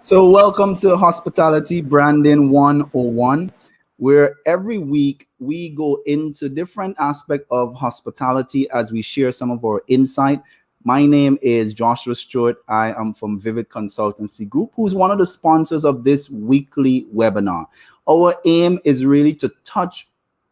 So, welcome to Hospitality Branding 101, where every week we go into different aspects of hospitality as we share some of our insight. My name is Joshua Stewart. I am from 𝗥𝗲𝗰𝐴 Consultancy Group, who's one of the sponsors of this weekly webinar. Our aim is really to touch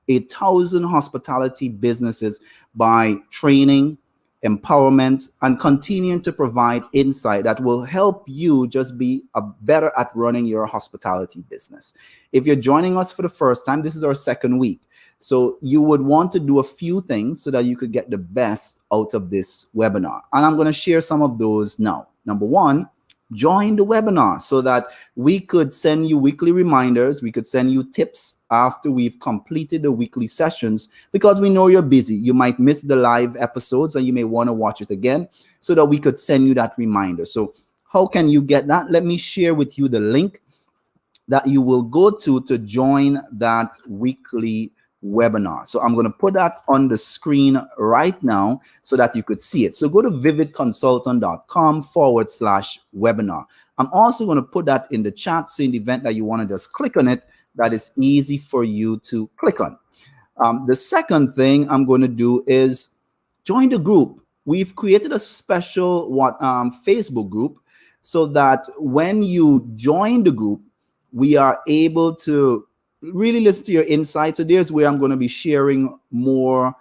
1,000 hospitality businesses by training, empowerment, and continuing to provide insight that will help you just be better at running your hospitality business. If you're joining us for the first time, this is our second week. So you would want to do a few things so that you could get the best out of this webinar. And I'm going to share some of those now. Number one, join the webinar so that we could send you weekly reminders. We could send you tips after we've completed the weekly sessions, because we know you're busy. You might miss the live episodes and you may want to watch it again, so that we could send you that reminder. So how can you get that? Let me share with you the link that you will go to join that weekly webinar. So I'm going to put that on the screen right now so that you could see it. So go to vividconsultant.com/webinar. I'm also going to put that in the chat, so in the event that you want to just click on it, that is easy for you to click on. The second thing I'm going to do is join the group. We've created a special Facebook group so that when you join the group, we are able to really listen to your insights. So there's where I'm going to be sharing more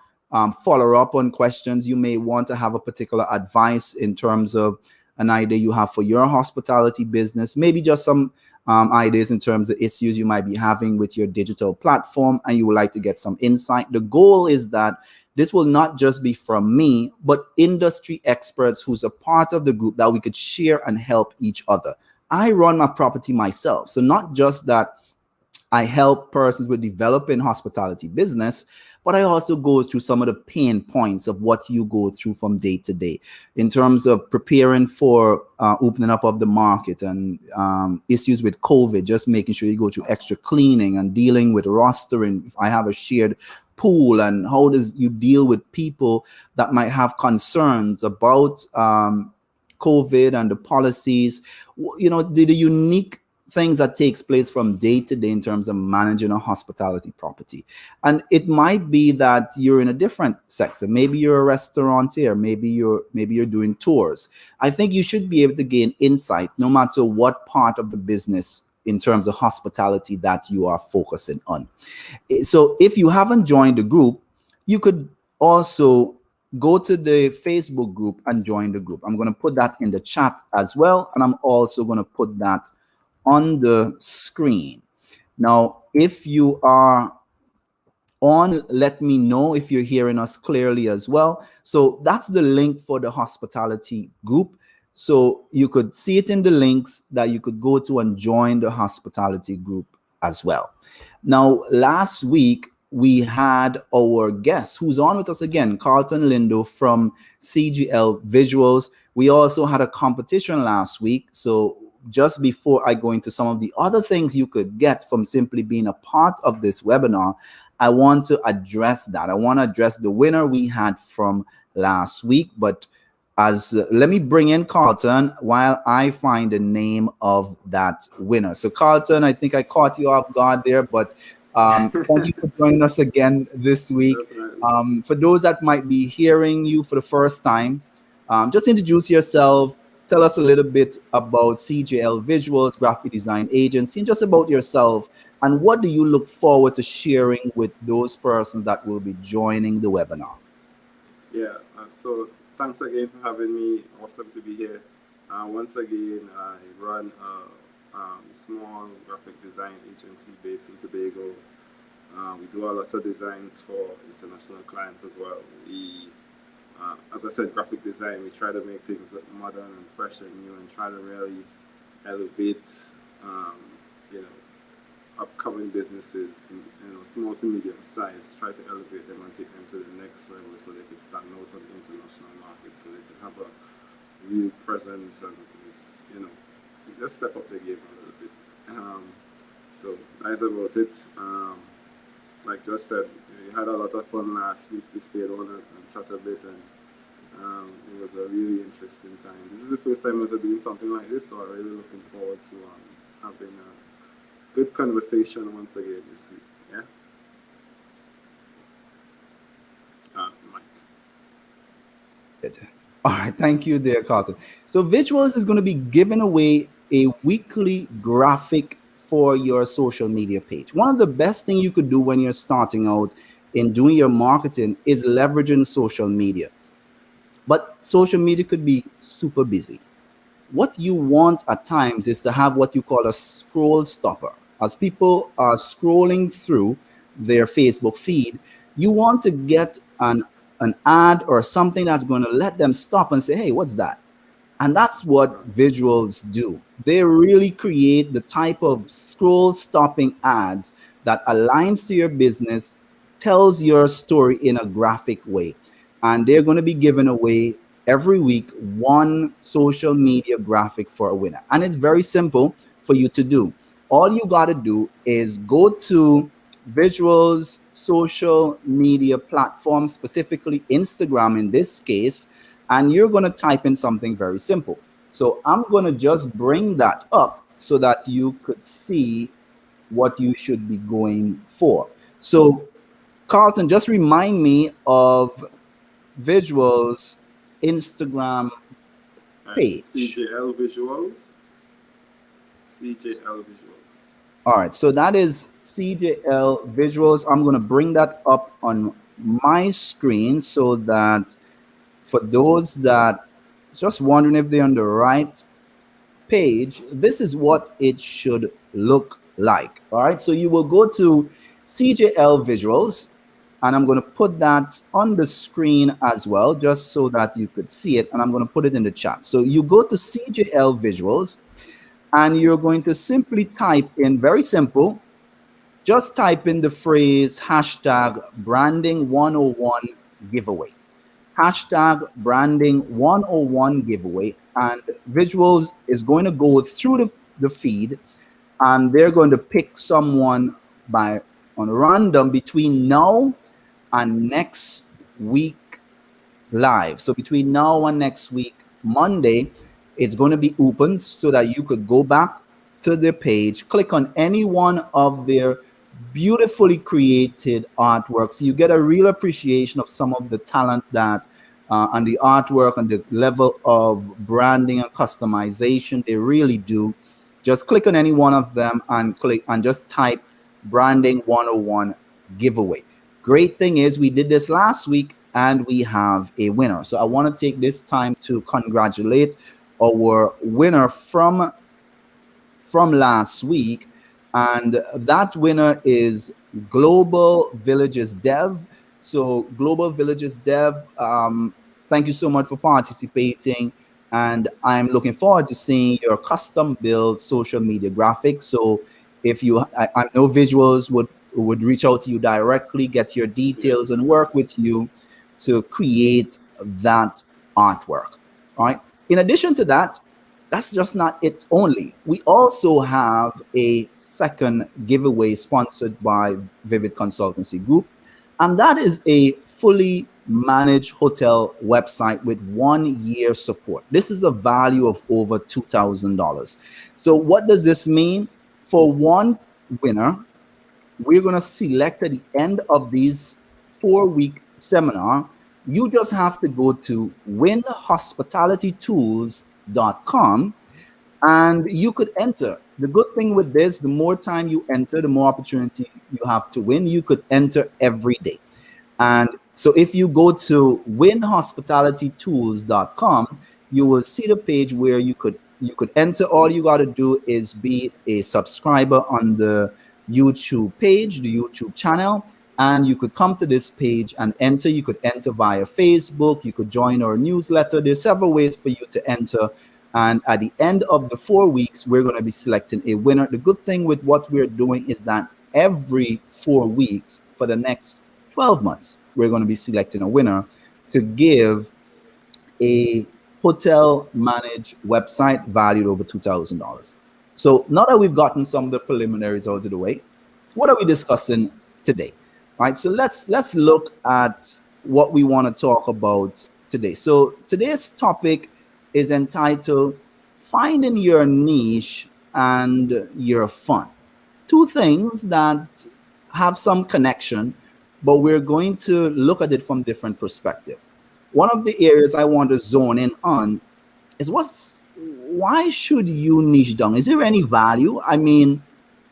follow-up on questions. You may want to have a particular advice in terms of an idea you have for your hospitality business, maybe just some ideas in terms of issues you might be having with your digital platform, and you would like to get some insight. The goal is that this will not just be from me, but industry experts who's a part of the group, that we could share and help each other. I run my property myself, so not just that I help persons with developing hospitality business, but I also go through some of the pain points of what you go through from day to day in terms of preparing for opening up of the market and issues with COVID, just making sure you go through extra cleaning and dealing with rostering. If I have a shared pool, and how does you deal with people that might have concerns about COVID and the policies, you know, the unique things that takes place from day to day in terms of managing a hospitality property. And it might be that you're in a different sector. Maybe you're a restaurateur, maybe you're doing tours. I think you should be able to gain insight no matter what part of the business in terms of hospitality that you are focusing on. So if you haven't joined the group, you could also go to the Facebook group and join the group. I'm going to put that in the chat as well, and I'm also going to put that on the screen. Now, if you are on, let me know if you're hearing us clearly as well. So that's the link for the hospitality group. So you could see it in the links that you could go to and join the hospitality group as well. Now, last week, we had our guest who's on with us again, Carlton Lindow from CGL Visuals. We also had a competition last week. So just before I go into some of the other things you could get from simply being a part of this webinar, I want to address that. I want to address the winner we had from last week. But let me bring in Carlton while I find the name of that winner. So Carlton, I think I caught you off guard there, but thank you for joining us again this week. For those that might be hearing you for the first time, just introduce yourself. Tell us a little bit about CGL Visuals, graphic design agency, and just about yourself. And what do you look forward to sharing with those persons that will be joining the webinar? Yeah, so thanks again for having me. Awesome to be here. Once again, I run a small graphic design agency based in Tobago. We do a lot of designs for international clients as well. As I said, graphic design, we try to make things look modern and fresh and new, and try to really elevate, upcoming businesses, small to medium size, try to elevate them and take them to the next level so they can stand out on the international market, so they can have a real presence and, just step up the game a little bit. So that's about it. Like Josh said, we had a lot of fun last week. We stayed on and chatted a bit, and It was a really interesting time. This is the first time I was doing something like this, so I'm really looking forward to having a good conversation once again this week. Yeah. Mike. All right, thank you there, Carlton. So Visuals is going to be giving away a weekly graphic for your social media page. One of the best things you could do when you're starting out in doing your marketing is leveraging social media. But social media could be super busy. What you want at times is to have what you call a scroll stopper. As people are scrolling through their Facebook feed, you want to get an ad or something that's going to let them stop and say, hey, what's that? And that's what Visuals do. They really create the type of scroll stopping ads that aligns to your business, tells your story in a graphic way. And they're going to be giving away every week one social media graphic for a winner. And it's very simple for you to do. All you got to do is go to Visuals social media platform, specifically Instagram in this case, and you're going to type in something very simple. So I'm going to just bring that up so that you could see what you should be going for. So Carlton, just remind me of Visuals Instagram page. 𝐶𝐭𝐥𝐿 Visuals. 𝐶𝐭𝐥𝐿 Visuals. All right, so that is 𝐶𝐭𝐥𝐿 Visuals. I'm going to bring that up on my screen so that for those that just wondering if they're on the right page, this is what it should look like. All right, so you will go to 𝐶𝐭𝐥𝐿 Visuals, and I'm going to put that on the screen as well, just so that you could see it, and I'm going to put it in the chat. So you go to 𝐶𝐭𝐥𝐿 Visuals, and you're going to simply type in, very simple, just type in the phrase #branding101 giveaway. #branding101 giveaway. And Visuals is going to go through the feed, and they're going to pick someone on random between now and next week live. So between now and next week, Monday, it's going to be open so that you could go back to their page, click on any one of their beautifully created artworks. You get a real appreciation of some of the talent that and the artwork and the level of branding and customization they really do. Just click on any one of them and click and just type Branding 101 giveaway. Great thing is we did this last week and we have a winner. So I want to take this time to congratulate our winner from last week, and that winner is Global Villages Dev. So Global Villages Dev, thank you so much for participating, and I'm looking forward to seeing your custom build social media graphics. So if you, I know Visuals would reach out to you directly, get your details, and work with you to create that artwork. All right. In addition to that, that's just not it only. We also have a second giveaway sponsored by Vivid Consultancy Group, and that is a fully managed hotel website with 1 year support. This is a value of over $2,000. So what does this mean? For one winner, we're going to select at the end of these 4-week seminar. You just have to go to winhospitalitytools.com and you could enter. The good thing with this, the more time you enter, the more opportunity you have to win. You could enter every day. And so if you go to winhospitalitytools.com, you will see the page where you could enter. All you got to do is be a subscriber on the YouTube page, the YouTube channel, and you could come to this page and enter. You could enter via Facebook. You could join our newsletter. There's several ways for you to enter. And at the end of the 4 weeks, we're going to be selecting a winner. The good thing with what we're doing is that every 4 weeks for the next 12 months, we're going to be selecting a winner to give a hotel managed website valued over $2,000. So now that we've gotten some of the preliminaries out of the way, what are we discussing today? All right, so let's look at what we want to talk about today. So today's topic is entitled Finding Your Niche and Your Fund. Two things that have some connection, but we're going to look at it from different perspectives. One of the areas I want to zone in on is why should you niche down? Is there any value? I mean,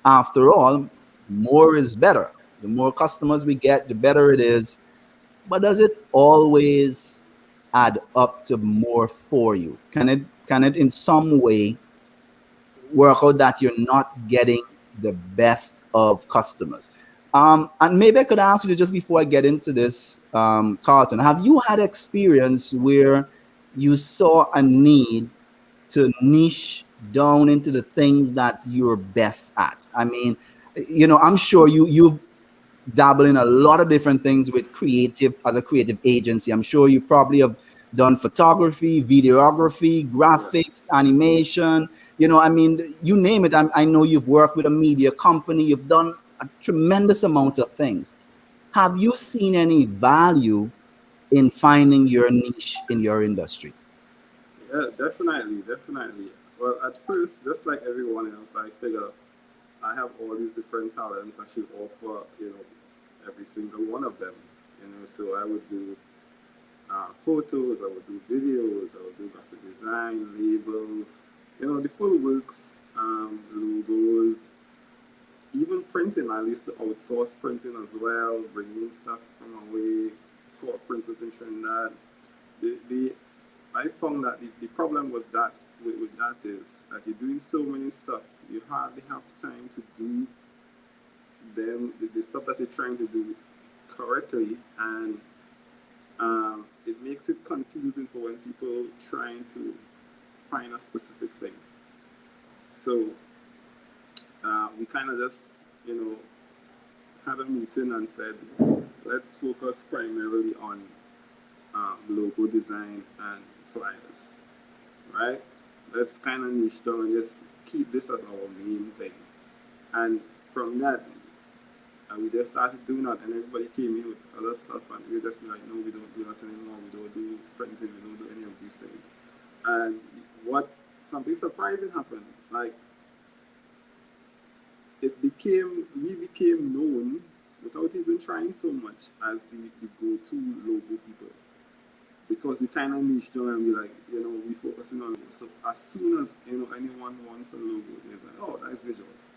after all, more is better. The more customers we get, the better it is. But does it always add up to more for you? Can it in some way work out that you're not getting the best of customers? And maybe I could ask you just before I get into this, Carlton, have you had experience where you saw a need to niche down into the things that you're best at? I mean, I'm sure you dabble in a lot of different things with creative as a creative agency. I'm sure you probably have done photography, videography, graphics, animation. I mean, you name it. I know you've worked with a media company. You've done a tremendous amount of things. Have you seen any value in finding your niche in your industry? Yeah, definitely. Well, at first, just like everyone else, I figure I have all these different talents. I should offer, every single one of them. So I would do photos, I would do videos, I would do graphic design, labels, the full works, logos, even printing. I used to outsource printing as well, bringing stuff from away, for printers in Trinidad. I found that the problem was that with that is that you're doing so many stuff, you hardly have time to do the stuff that you're trying to do correctly, and it makes it confusing for when people trying to find a specific thing. So we kind of just had a meeting and said, let's focus primarily on logo design and flyers, right? Let's kind of niche down and just keep this as our main thing. And from that, we just started doing that, and everybody came in with other stuff, and we just be like, no, we don't do that anymore. We don't do printing. We don't do any of these things. And something surprising happened. Like, we became known without even trying so much as the go-to logo people, because we kind of niched down and we like, we focusing on it. So as soon as anyone wants a logo, they're like, oh, that is visuals,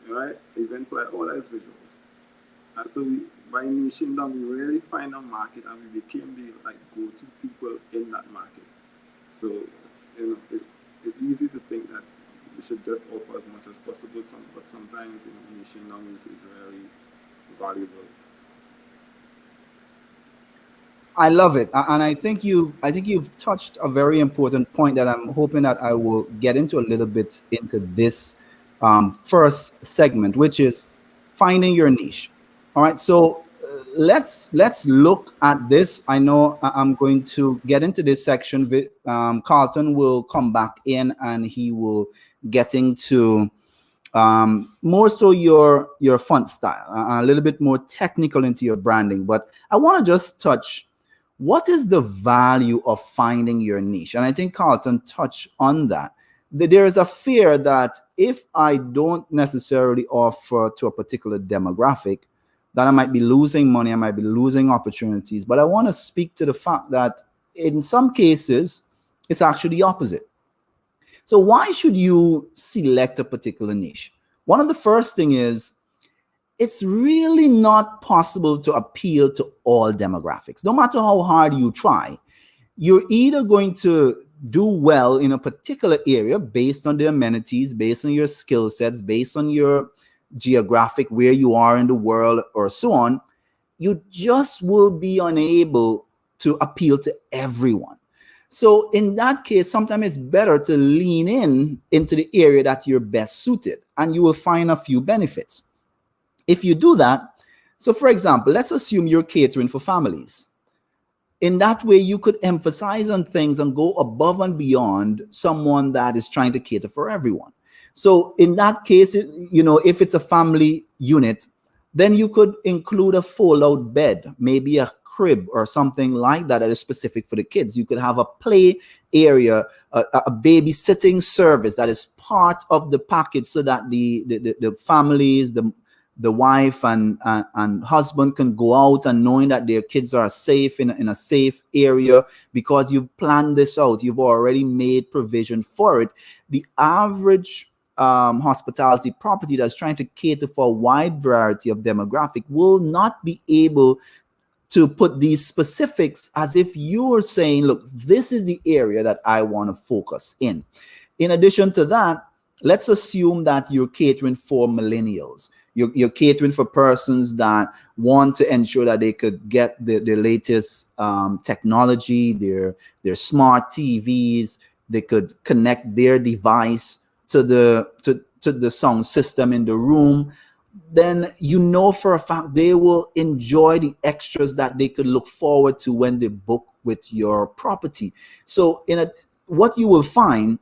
right? Event flyer, oh, that is visuals. And so by niching down, we really find a market, and we became the go-to people in that market. So it's easy to think that we should just offer as much as possible, but sometimes niching down is really valuable. I love it, and I think you've touched a very important point that I'm hoping that I will get into a little bit into this first segment, which is finding your niche. All right, so let's look at this. I know I'm going to get into this section. Carlton will come back in, and he will get into more so your font style, a little bit more technical into your branding. But I want to just touch, what is the value of finding your niche? And I think Carlton touched on that. There is a fear that if I don't necessarily offer to a particular demographic, that I might be losing money, I might be losing opportunities. But I want to speak to the fact that in some cases, it's actually the opposite. So why should you select a particular niche? One of the first thing is, it's really not possible to appeal to all demographics. No matter how hard you try, you're either going to do well in a particular area based on the amenities, based on your skill sets, based on your geographic, where you are in the world, or so on. You just will be unable to appeal to everyone. So in that case, sometimes it's better to lean into the area that you're best suited, and you will find a few benefits. If you do that, so for example, let's assume you're catering for families. In that way, you could emphasize on things and go above and beyond someone that is trying to cater for everyone. So in that case, if it's a family unit, then you could include a fold-out bed, maybe a crib or something like that that is specific for the kids. You could have a play area, a babysitting service that is part of the package, so that the families, the wife and husband can go out and knowing that their kids are safe in a safe area, because you've planned this out. You've already made provision for it. The average hospitality property that's trying to cater for a wide variety of demographic will not be able to put these specifics as if you're saying, look, this is the area that I want to focus in. In addition to that, let's assume that you're catering for millennials. You're catering for persons that want to ensure that they could get the latest technology, their smart TVs. They could connect their device to the sound system in the room. Then you know for a fact they will enjoy the extras that they could look forward to when they book with your property. So what you will find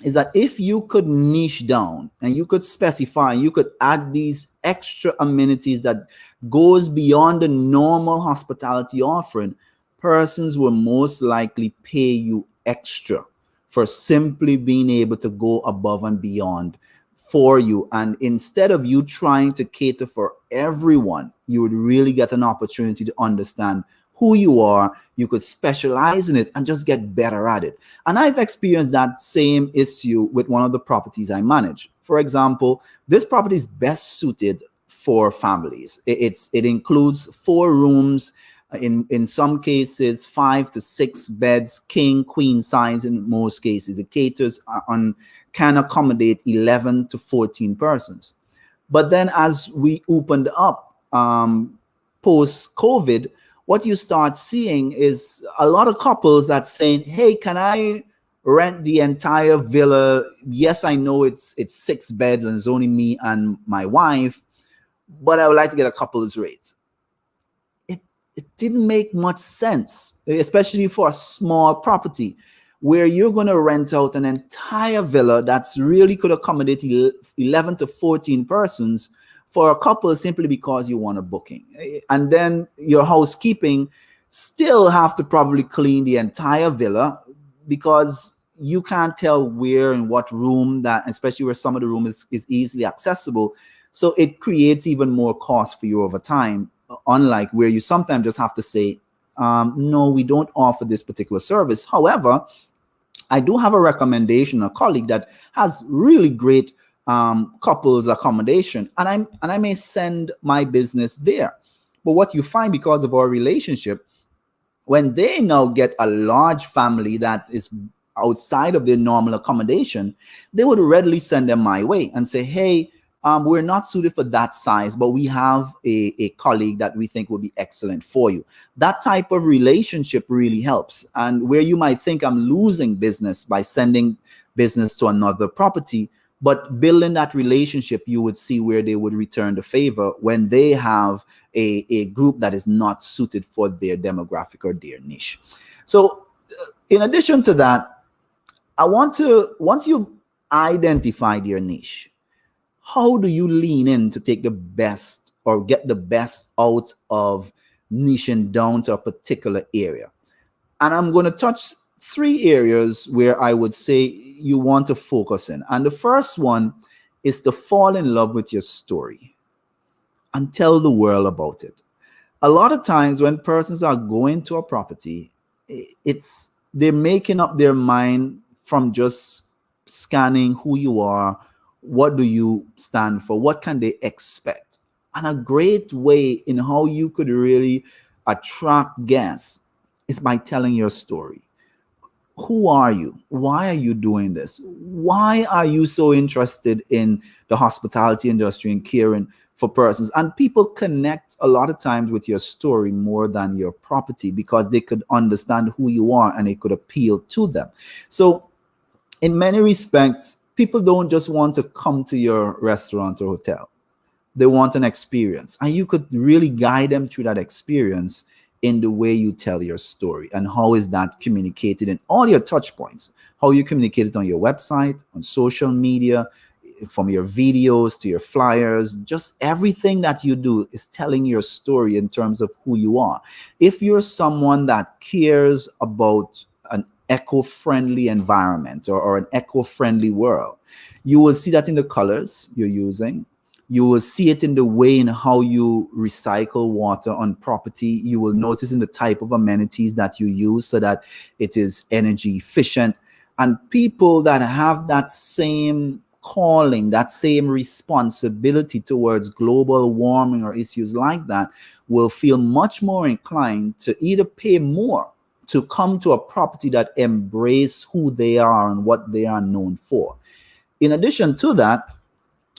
is that if you could niche down and you could specify, you could add these extra amenities that goes beyond the normal hospitality offering, persons will most likely pay you extra for simply being able to go above and beyond for you. And instead of you trying to cater for everyone, you would really get an opportunity to understand who you are. You could specialize in it and just get better at it. And I've experienced that same issue with one of the properties I manage. For example, this property is best suited for families. It includes 4 rooms, in some cases 5 to 6 beds, king, queen size in most cases. It caters can accommodate 11 to 14 persons. But then as we opened up post-COVID, what you start seeing is a lot of couples that's saying, hey, can I rent the entire villa? Yes, I know it's 6 beds and it's only me and my wife, but I would like to get a couple's rate. It didn't make much sense, especially for a small property where you're going to rent out an entire villa that's really could accommodate 11 to 14 persons for a couple simply because you want a booking. And then your housekeeping still have to probably clean the entire villa because you can't tell where and what room that, especially where some of the room is easily accessible. So it creates even more cost for you over time, unlike where you sometimes just have to say, no, we don't offer this particular service. However, I do have a recommendation, a colleague that has really great couples accommodation, and I may send my business there. But what you find, because of our relationship, when they now get a large family that is outside of their normal accommodation, they would readily send them my way and say, hey, we're not suited for that size, but we have a colleague that we think will be excellent for you. That type of relationship really helps. And where you might think I'm losing business by sending business to another property, but building that relationship, you would see where they would return the favor when they have a group that is not suited for their demographic or their niche. So in addition to that, once you've identified your niche, how do you lean in to take the best or get the best out of niching down to a particular area? And I'm going to touch 3 areas where I would say you want to focus in. And the first one is to fall in love with your story and tell the world about it. A lot of times when persons are going to a property, they're making up their mind from just scanning who you are. What do you stand for? What can they expect? And a great way in how you could really attract guests is by telling your story. Who are you? Why are you doing this? Why are you so interested in the hospitality industry and caring for persons? And people connect a lot of times with your story more than your property because they could understand who you are and it could appeal to them. So in many respects, people don't just want to come to your restaurant or hotel. They want an experience. And you could really guide them through that experience in the way you tell your story. And how is that communicated in all your touch points? How you communicate it on your website, on social media, from your videos to your flyers, just everything that you do is telling your story in terms of who you are. If you're someone that cares about an eco-friendly environment or an eco-friendly world, you will see that in the colors you're using. You will see it in the way in how you recycle water on property. You will notice in the type of amenities that you use so that it is energy efficient. And people that have that same calling, that same responsibility towards global warming or issues like that will feel much more inclined to either pay more to come to a property that embrace who they are and what they are known for. In addition to that,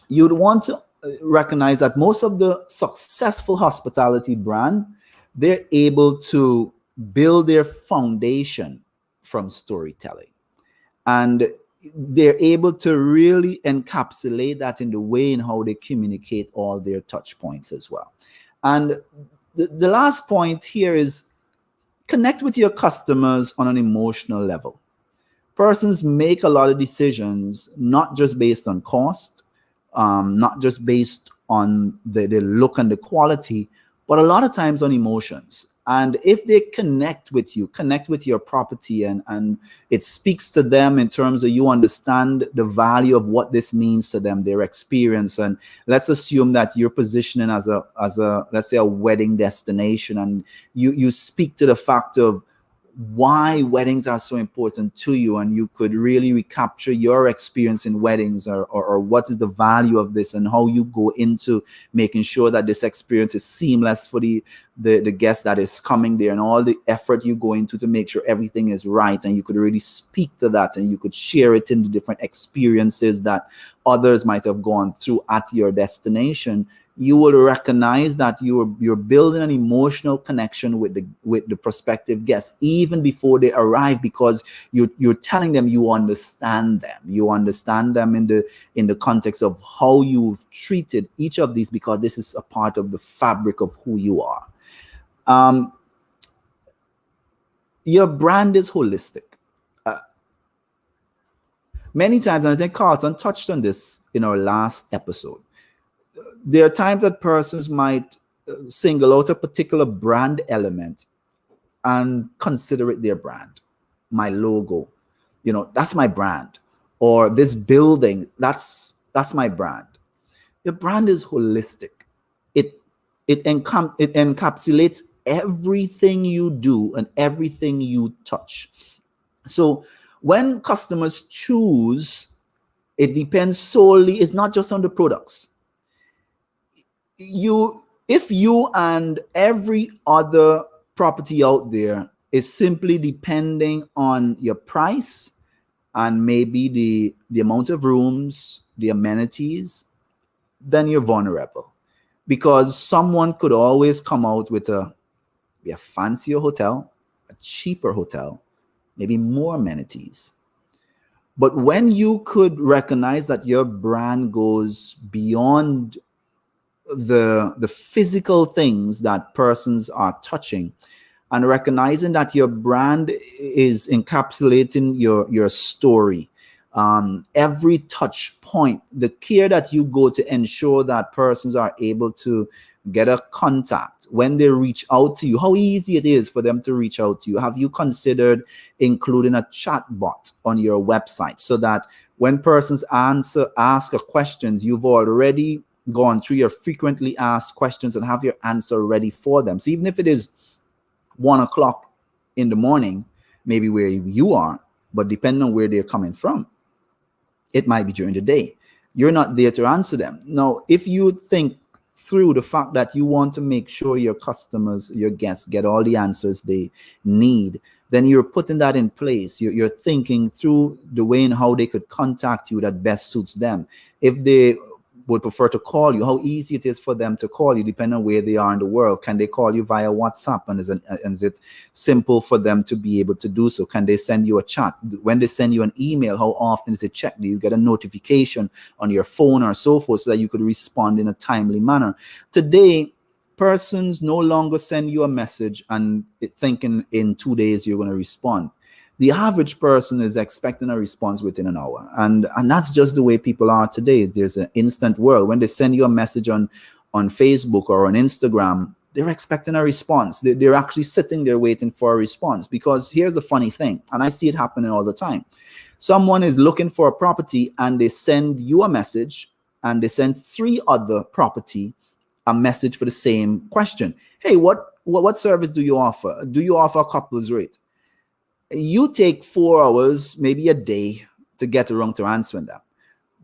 you'd want to recognize that most of the successful hospitality brand, they're able to build their foundation from storytelling. And they're able to really encapsulate that in the way in how they communicate all their touch points as well. And the last point here is connect with your customers on an emotional level. Persons make a lot of decisions, not just based on cost, not just based on the look and the quality, but a lot of times on emotions. And if they connect with you, connect with your property, and it speaks to them in terms of you understand the value of what this means to them, their experience. And let's assume that you're positioning as a let's say a wedding destination, and you speak to the fact of why weddings are so important to you, and you could really recapture your experience in weddings, or what is the value of this, and how you go into making sure that this experience is seamless for the guest that is coming there, and all the effort you go into to make sure everything is right. And you could really speak to that, and you could share it in the different experiences that others might have gone through at your destination. You will recognize that you're building an emotional connection with the prospective guests even before they arrive, because you're telling them you understand them. You understand them in the context of how you've treated each of these, because this is a part of the fabric of who you are. Your brand is holistic. Many times, and I think Carlton touched on this in our last episode, there are times that persons might single out a particular brand element and consider it their brand. My logo, that's my brand. Or this building, that's my brand. Your brand is holistic. It encapsulates everything you do and everything you touch. So when customers choose, it depends solely, it's not just on the products. If you and every other property out there is simply depending on your price and maybe the amount of rooms, the amenities, then you're vulnerable, because someone could always come out with a fancier hotel, a cheaper hotel, maybe more amenities. But when you could recognize that your brand goes beyond the physical things that persons are touching, and recognizing that your brand is encapsulating your story, every touch point, the care that you go to ensure that persons are able to get a contact when they reach out to you, how easy it is for them to reach out to you. Have you considered including a chat bot on your website so that when persons ask questions, you've already gone through your frequently asked questions and have your answer ready for them? So even if it is 1 o'clock in the morning, maybe where you are, but depending on where they're coming from, it might be during the day. You're not there to answer them. Now, if you think through the fact that you want to make sure your customers, your guests get all the answers they need, then you're putting that in place. You're thinking through the way in how they could contact you that best suits them. If they would prefer to call you, how easy it is for them to call you depending on where they are in the world. Can they call you via WhatsApp, and is it simple for them to be able to do so? Can they send you a chat? When they send you an email, how often is it checked? Do you get a notification on your phone or so forth so that you could respond in a timely manner? Today, persons no longer send you a message and thinking in 2 days you're going to respond. The average person is expecting a response within an hour. And that's just the way people are today. There's an instant world. When they send you a message on Facebook or on Instagram, they're expecting a response. They're actually sitting there waiting for a response. Because here's the funny thing, and I see it happening all the time. Someone is looking for a property and they send you a message, and they send 3 other property a message for the same question. Hey, what service do you offer? Do you offer a couples rate? You take 4 hours, maybe a day, to get around to answering them.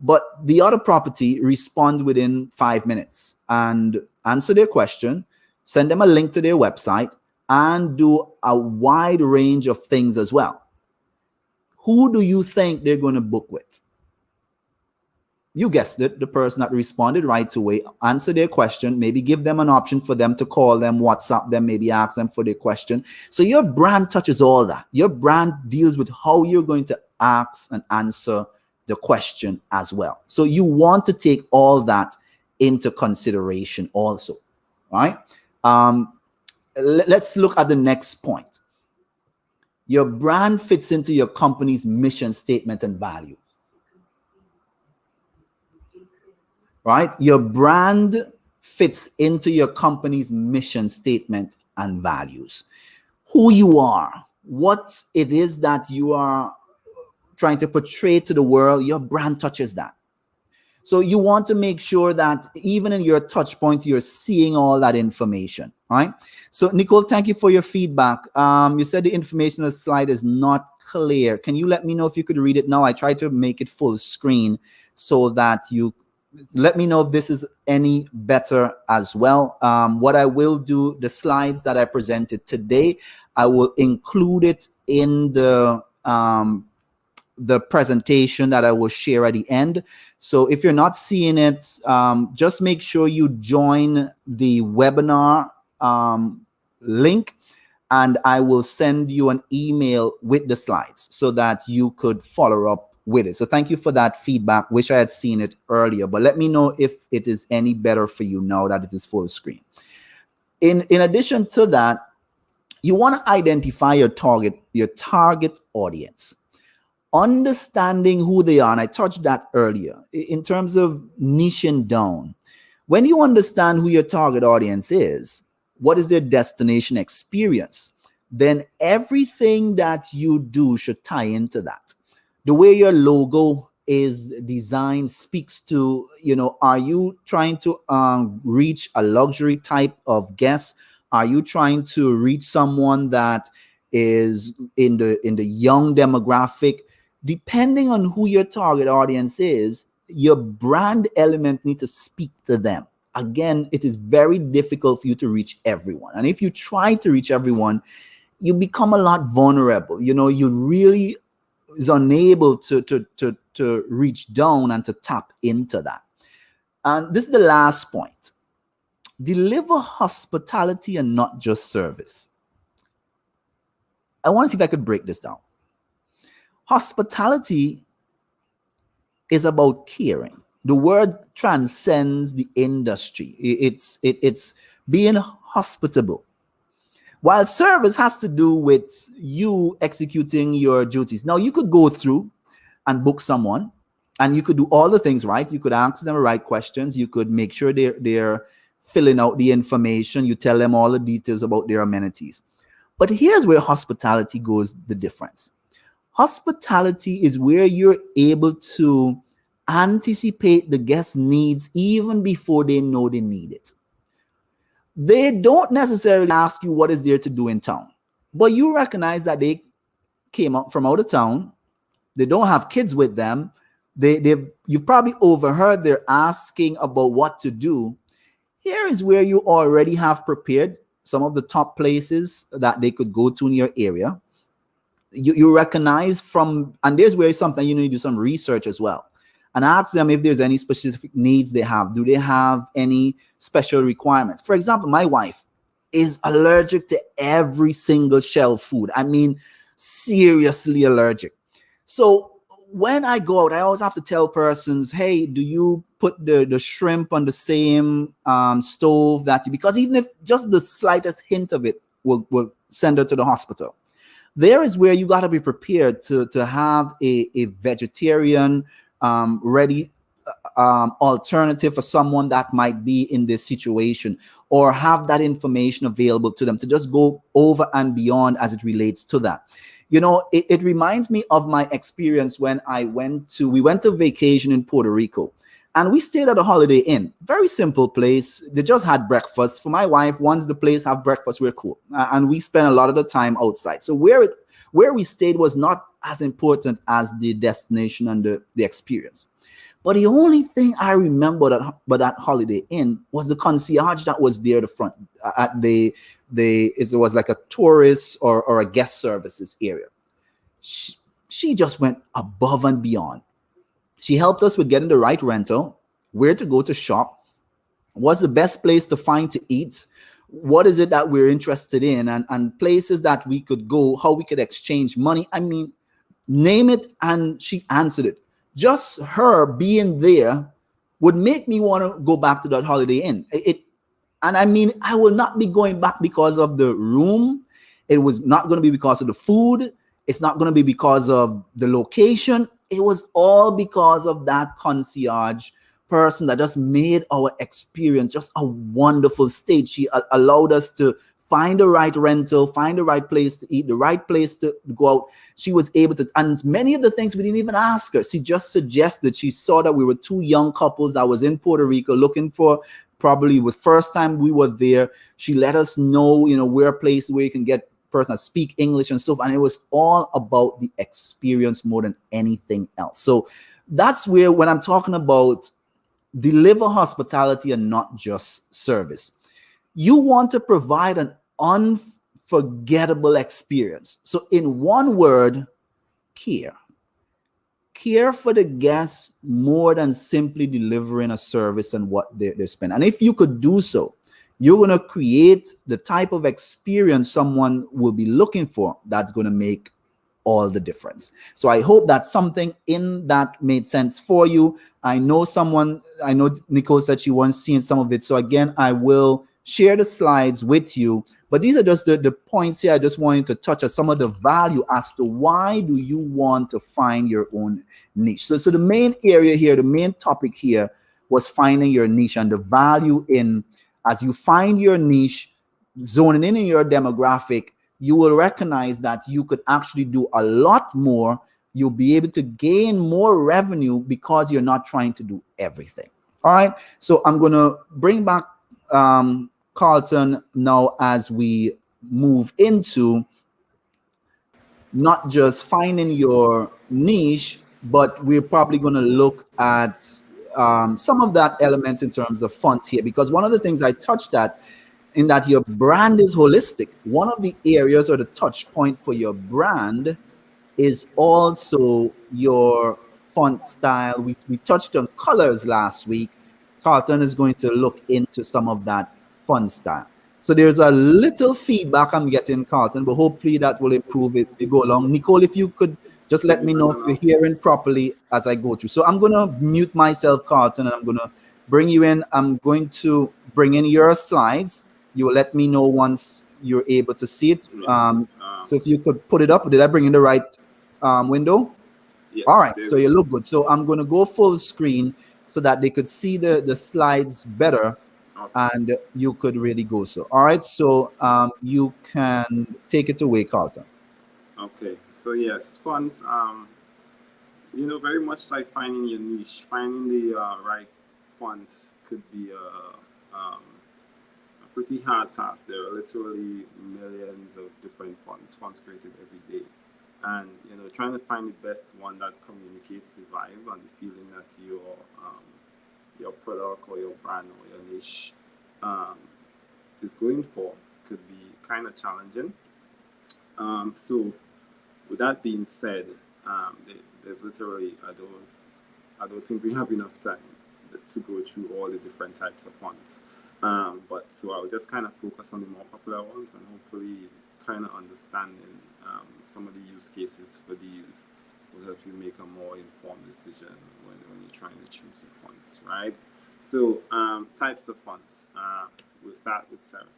But the other property responds within 5 minutes and answer their question, send them a link to their website, and do a wide range of things as well. Who do you think they're going to book with? You guessed it, the person that responded right away, answer their question, maybe give them an option for them to call them, WhatsApp them, maybe ask them for their question. So your brand touches all that. Your brand deals with how you're going to ask and answer the question as well. So you want to take all that into consideration also, right? Let's look at the next point. Your brand fits into your company's mission statement and value. Right? Your brand fits into your company's mission statement and values. Who you are, what it is that you are trying to portray to the world, your brand touches that. So you want to make sure that even in your touch points, you're seeing all that information, right? So Nicole, thank you for your feedback. You said the information on the slide is not clear. Can you let me know if you could read it now? I tried to make it full screen so that you let me know if this is any better as well. What I will do, the slides that I presented today, I will include it in the presentation that I will share at the end. So if you're not seeing it, just make sure you join the webinar link, and I will send you an email with the slides so that you could follow up with it. So thank you for that feedback. Wish I had seen it earlier, but let me know if it is any better for you now that it is full screen. In addition to that, you want to identify your target audience. Understanding who they are, and I touched that earlier, in terms of niching down. When you understand who your target audience is, what is their destination experience, then everything that you do should tie into that. The way your logo is designed speaks to, are you trying to reach a luxury type of guest? Are you trying to reach someone that is in the young demographic? Depending on who your target audience is, your brand element needs to speak to them. Again, it is very difficult for you to reach everyone. And if you try to reach everyone, you become a lot vulnerable. You really is unable to reach down and to tap into that. And this is the last point. Deliver hospitality and not just service. I want to see if I could break this down. Hospitality is about caring. The word transcends the industry. It's being hospitable. While service has to do with you executing your duties. Now, you could go through and book someone, and you could do all the things right. You could ask them the right questions. You could make sure they're filling out the information. You tell them all the details about their amenities. But here's where hospitality goes the difference. Hospitality is where you're able to anticipate the guest's needs even before they know they need it. They don't necessarily ask you what is there to do in town, but you recognize that they came up from out of town. They don't have kids with them. You've probably overheard they're asking about what to do. Here is where you already have prepared some of the top places that they could go to in your area. You recognize and there's where something you need to do some research as well. And ask them if there's any specific needs they have. Do they have any special requirements? For example, my wife is allergic to every single shell food. I mean, seriously allergic. So when I go out, I always have to tell persons, hey, do you put the shrimp on the same stove because even if just the slightest hint of it will send her to the hospital. there is where you got to be prepared to have a vegetarian ready alternative for someone that might be in this situation, or have that information available to them to just go over and beyond as it relates to that. You know, it reminds me of my experience when we went to vacation in Puerto Rico, and we stayed at a Holiday Inn. Very simple place. They just had breakfast. For my wife, once the place have breakfast, we're cool. And we spent a lot of the time outside. So where we stayed was not as important as the destination and the experience. But the only thing I remember about that Holiday Inn was the concierge that was there at the front at it was like a tourist or a guest services area. She just went above and beyond. She helped us with getting the right rental, where to go to shop, what's the best place to find to eat, what is it that we're interested in, and places that we could go, how we could exchange money. I mean, name it, and she answered it. Just her being there would make me want to go back to that Holiday Inn. And I mean, I will not be going back because of the room. It was not going to be because of the food. It's not going to be because of the location. It was all because of that concierge person that just made our experience just a wonderful state. She allowed us to find the right rental, find the right place to eat, the right place to go out. She was able to, and many of the things we didn't even ask her. She just suggested. She saw that we were two young couples that was in Puerto Rico looking for, probably the first time we were there. She let us know, you know, where a place where you can get person that speak English and so forth. And it was all about the experience more than anything else. So that's where, when I'm talking about deliver hospitality and not just service, you want to provide an unforgettable experience. So in one word, care. Care for the guests more than simply delivering a service and what they spend. And if you could do so, you're going to create the type of experience someone will be looking for that's going to make all the difference. So I hope that something in that made sense for you. I know Nicole said she wants seeing some of it. So again, I will share the slides with you, but these are just the points here. I just wanted to touch on some of the value as to why do you want to find your own niche. So the main area here, the main topic here was finding your niche, and the value in, as you find your niche, zoning in your demographic, you will recognize that you could actually do a lot more. You'll be able to gain more revenue because you're not trying to do everything. All right. So I'm going to bring back Carlton now as we move into not just finding your niche, but we're probably going to look at some of that elements in terms of font here, because one of the things I touched at in that your brand is holistic. One of the areas or the touch point for your brand is also your font style. We touched on colors last week. Carlton is going to look into some of that font style. So there's a little feedback I'm getting, Carlton, but hopefully that will improve it if you go along. Nicole, if you could just let me know if you're hearing properly as I go through. So I'm going to mute myself, Carlton, and I'm going to bring you in. I'm going to bring in your slides. You will let me know once you're able to see it. So if you could put it up. Did I bring in the right window? Yes, all right, so you look good. So I'm going to go full screen so that they could see the slides better. Awesome. And you could really go. So all right, so you can take it away, Carlton. Okay, so yes, fonts, you know, very much like finding your niche, finding the right fonts could be a pretty hard task. There are literally millions of different fonts created every day. And, you know, trying to find the best one that communicates the vibe and the feeling that your product or your brand or your niche is going for could be kind of challenging. So with that being said, there's literally, I don't think we have enough time to go through all the different types of fonts. But so I'll just kind of focus on the more popular ones and hopefully kind of understanding some of the use cases for these will help you make a more informed decision when you're trying to choose the fonts, right? So types of fonts, we'll start with Serif.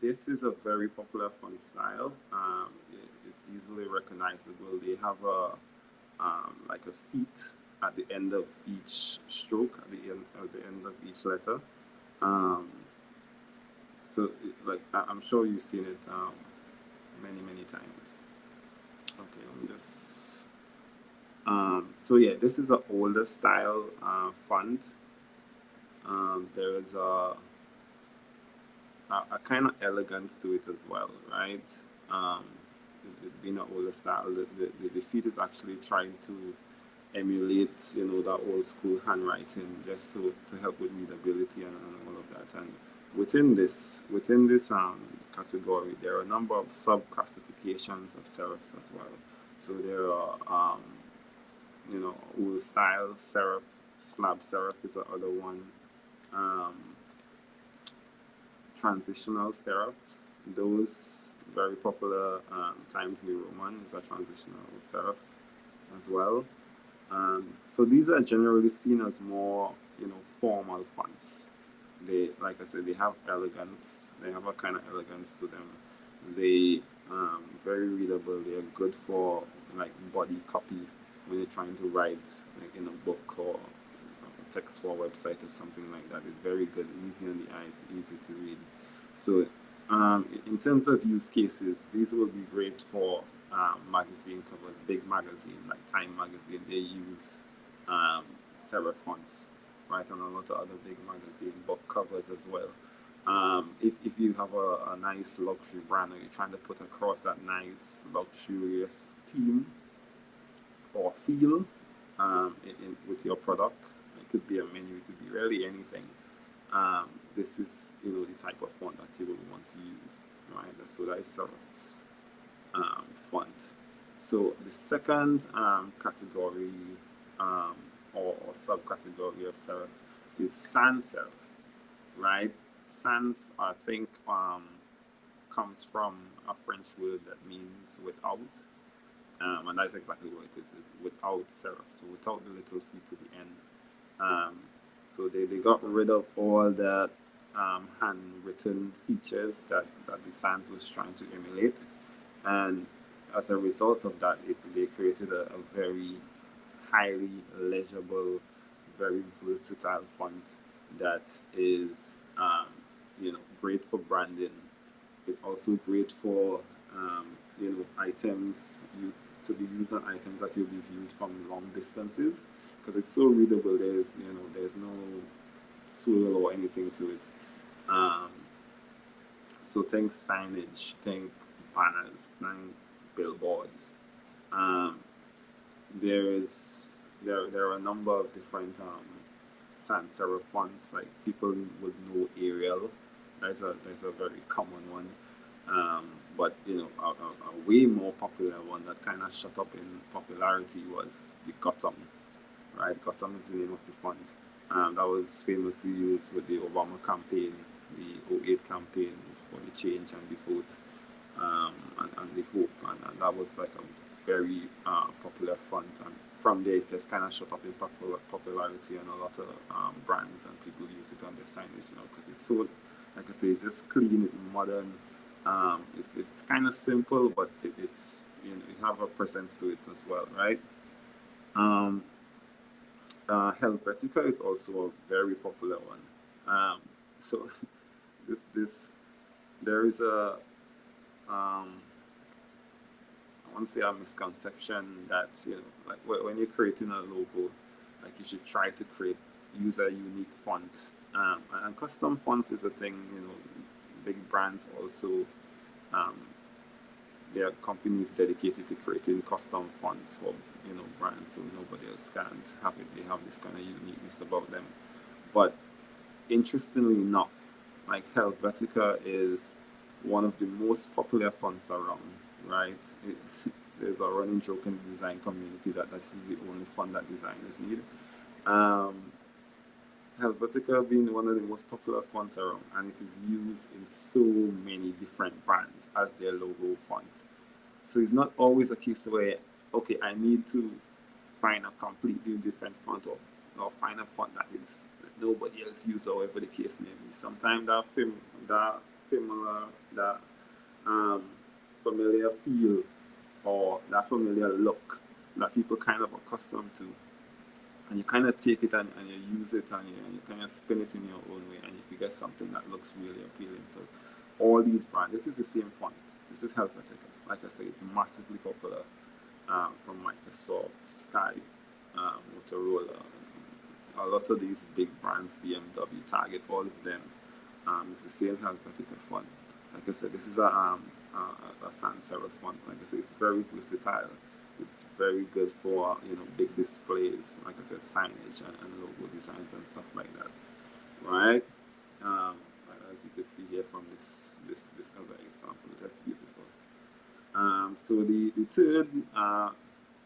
This is a very popular font style. it's easily recognizable. They have like a feet at the end of each stroke, at the end of each letter. So like I'm sure you've seen it many times. Okay, let me just so yeah, this is an older style font. There is a kind of elegance to it as well, right? Being an older style, the feet is actually trying to emulate, you know, that old school handwriting, just so to help with readability and all of that. And within this category, there are a number of sub classifications of serifs as well. So there are you know, old style serif, slab serif is the other one. Transitional serifs, those very popular. Times New Roman is a transitional serif as well. So these are generally seen as more, you know, formal fonts. They, like I said, they have elegance. They have a kind of elegance to them. They very readable. They are good for like body copy when you're trying to write like in a book or text for a website or something like that. It's very good, easy on the eyes, easy to read. So in terms of use cases, these will be great for magazine covers, big magazine like Time magazine. They use serif fonts, right, and a lot of other big magazine book covers as well. If you have a nice luxury brand, or you're trying to put across that nice luxurious theme or feel with your product, it could be a menu, it could be really anything. This is, you know, the type of font that you will want to use, right? So that is serif's font. So the second category or subcategory of serif is sans serifs, right? Sans, I think, comes from a French word that means without, and that's exactly what it is. It's without serif, so without the little feet to the end. So they got rid of all that handwritten features that the sans was trying to emulate, and as a result of that, they created a very highly legible, very versatile font that is, you know, great for branding. It's also great for, you know, items to be used on items that you'll be viewed from long distances, because it's so readable. There's no swirl or anything to it. So think signage, think banners, think billboards. There are a number of different sans serif fonts. Like people would know Arial. There's a very common one. But you know, a way more popular one that kind of shot up in popularity was the 𝗥𝗲𝗰, right? 𝗥𝗲𝗰 is the name of the font. That was famously used with the Obama campaign, the 2008 campaign for the change and the vote, and the hope, and that was like a very popular font. And from there, it just kind of shot up in popularity, and a lot of brands and people use it on their signage, you know, because it's so, like I say, it's just clean, it's modern. It's kind of simple, but it's, you know, you have a presence to it as well, right? Helvetica is also a very popular one. So there is a I want to say a misconception that, you know, like when you're creating a logo, like you should try to use a unique font. And custom fonts is a thing, you know. Big brands also, there are companies dedicated to creating custom fonts for, you know, brands, so nobody else can't have it. They have this kind of uniqueness about them. But interestingly enough, like Helvetica is one of the most popular fonts around, right? There's a running joke in the design community that this is the only font that designers need. Helvetica being one of the most popular fonts around, and it is used in so many different brands as their logo font. So it's not always a case where, okay, I need to find a completely different font, or find a font that nobody else uses, or whatever the case may be. Sometimes that familiar feel or that familiar look that people kind of accustomed to, and you kind of take it and you use it and you kind of spin it in your own way, and you can get something that looks really appealing. So all these brands, this is the same font. This is 𝗥𝗲𝗰𝐴. Like I say, it's massively popular from Microsoft, Skype, Motorola, a lot of these big brands, BMW, Target, all of them. It's the same 𝗥𝗲𝗰𝐴 font. Like I said, this is a sans serif font. Like I said, it's very versatile. It's very good for big displays. Like I said, signage and logo designs and stuff like that. Right? As you can see here from this other example, that's beautiful. So the third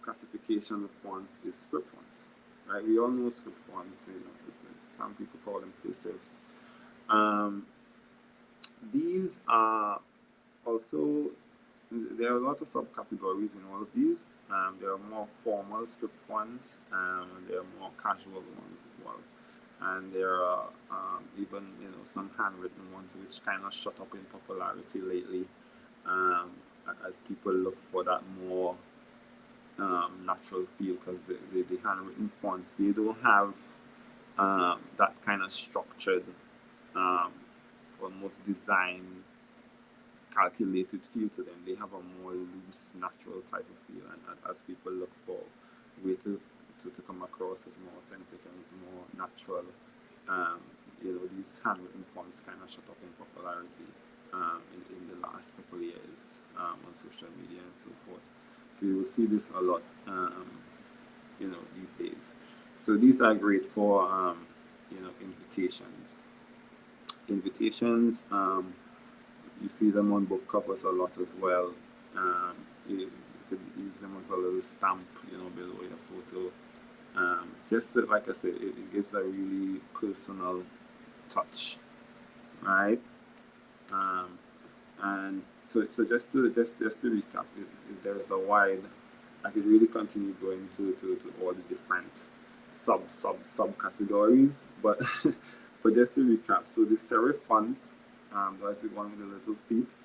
classification of fonts is script fonts. Right? We all know script fonts. Some people call them cursives. These are also, there are a lot of subcategories in all of these. There are more formal script fonts, and there are more casual ones as well. And there are even some handwritten ones which kind of shot up in popularity lately, as people look for that more natural feel, because the handwritten fonts, they don't have that kind of structured, almost design calculated feel to them. They have a more loose, natural type of feel, and as people look for a way to come across as more authentic and as more natural, these handwritten fonts kind of shot up in popularity in the last couple of years on social media and so forth. So you'll see this a lot, these days. So these are great for, invitations. Invitations, you see them on book covers a lot as well. You could use them as a little stamp, below your photo. Just to, like I said, it gives a really personal touch, right? And so just to recap, there is a wide. I could really continue going to all the different subcategories, but but just to recap, so the serif fonts, that's the one with the little feet.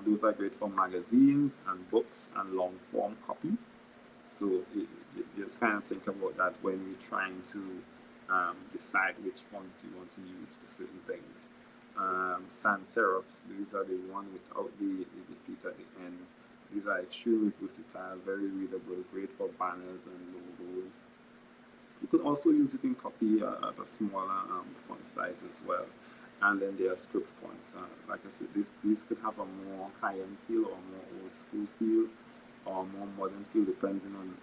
Those are great for magazines and books and long form copy. So you just kind of think about that when you're trying to decide which fonts you want to use for certain things. Sans serifs, these are the one without the feet at the end. These are extremely versatile, very readable, great for banners and logos. You could also use it in copy at a smaller font size as well. And then there are script fonts. Like I said, these could have a more high-end feel or more old-school feel or more modern feel, depending on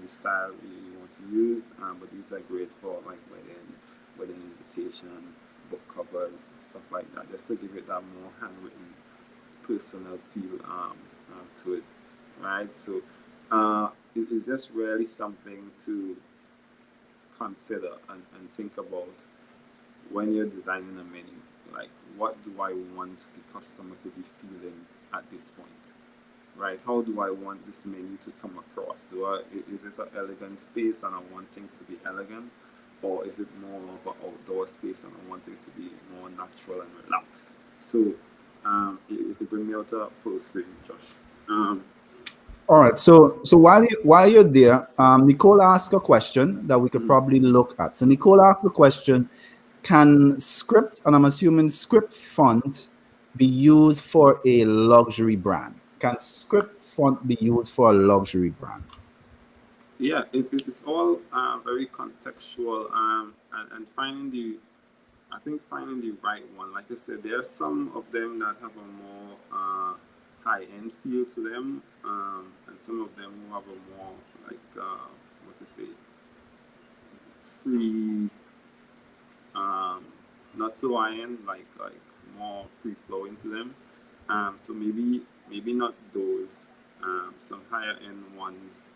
the style you want to use. But these are great for like wedding invitation, book covers, stuff like that, just to give it that more handwritten, personal feel to it, right? So it's just really something to consider and think about when you're designing a menu. Like, what do I want the customer to be feeling at this point, right? How do I want this menu to come across? Is it an elegant space and I want things to be elegant, or is it more of an outdoor space and I want things to be more natural and relaxed? So you could bring me out a full screen, Josh. All right. So while you're there, Nicole asked a question that we could probably look at. So Nicole asked the question: can script, and I'm assuming script font, be used for a luxury brand? Can script font be used for a luxury brand? Yeah, it's all very contextual, and finding the right one. Like I said, there are some of them that have a more high-end feel to them, and some of them who have a more free, not so high-end, like more free-flowing to them. So maybe not those. Some higher-end ones,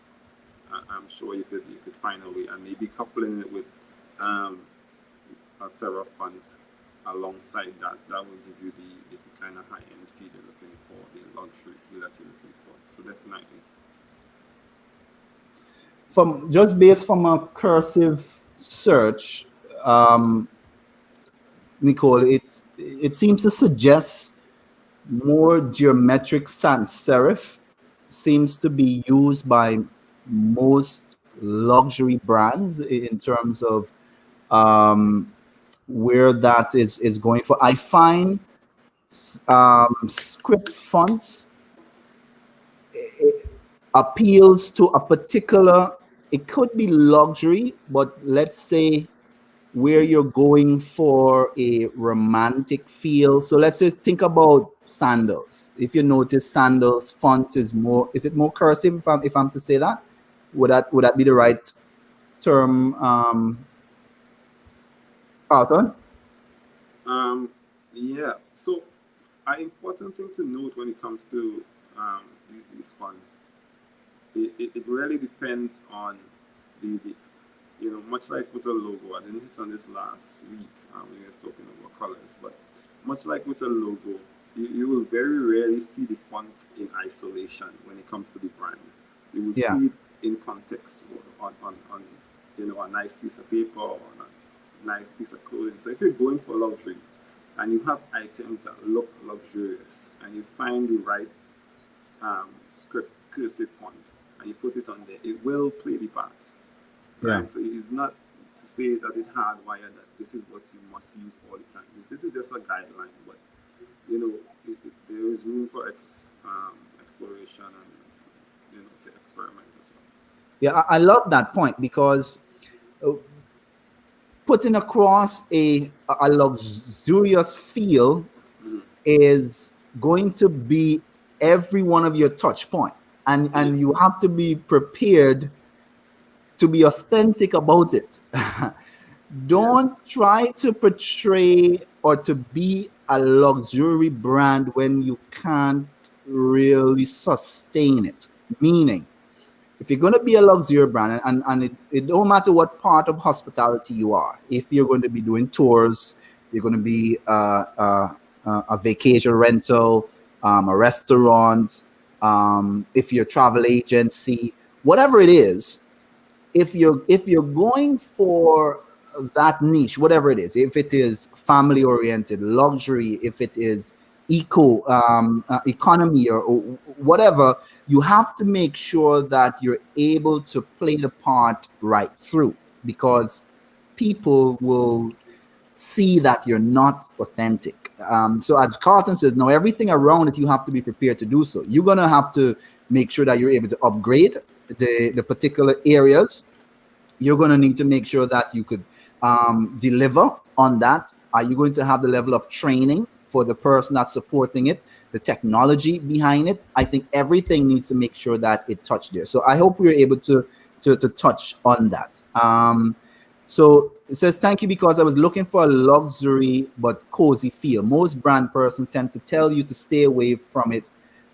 I'm sure you could find a way, and maybe coupling it with a serif font alongside that will give you the kind of high-end feel you're looking for, the luxury feel that you're looking for. So definitely. Based from a cursive search, Nicole, it seems to suggest more geometric sans serif seems to be used by most luxury brands in terms of where that is going for. I find script fonts appeals to a particular, it could be luxury, but let's say where you're going for a romantic feel. So let's say think about sandals. If you notice, sandals font is more, is it more cursive, if I'm to say that? Would that be the right term, Carlton? Yeah. So, an important thing to note when it comes to these fonts, it really depends on the much like with a logo. I didn't hit on this last week when we were talking about colors, but much like with a logo, you will very rarely see the font in isolation when it comes to the brand. You will Yeah. see it in context on a nice piece of paper or on a nice piece of clothing. So if you're going for luxury and you have items that look luxurious and you find the right script cursive font and you put it on there, it will play the part. Right? Yeah. So it's not to say that it hardwired that this is what you must use all the time. This is just a guideline, but there is room for exploration and to experiment as well. Yeah, I love that point, because putting across a luxurious feel is going to be every one of your touch points, and you have to be prepared to be authentic about it. Don't try to portray or to be a luxury brand when you can't really sustain it. Meaning, if you're going to be a luxury brand, and it don't matter what part of hospitality you are, if you're going to be doing tours, you're going to be a vacation rental, a restaurant, if you're a travel agency, whatever it is, if you're going for that niche, whatever it is, if it is family oriented luxury, if it is economy, or whatever, you have to make sure that you're able to play the part right through, because people will see that you're not authentic. So as Carlton says, now everything around it, you have to be prepared to do so. You're going to have to make sure that you're able to upgrade the particular areas. You're going to need to make sure that you could deliver on that. Are you going to have the level of training for the person that's supporting it, the technology behind it? I think everything needs to make sure that it touched there. So I hope we're able to touch on that. So it says, thank you, because I was looking for a luxury but cozy feel. Most brand persons tend to tell you to stay away from it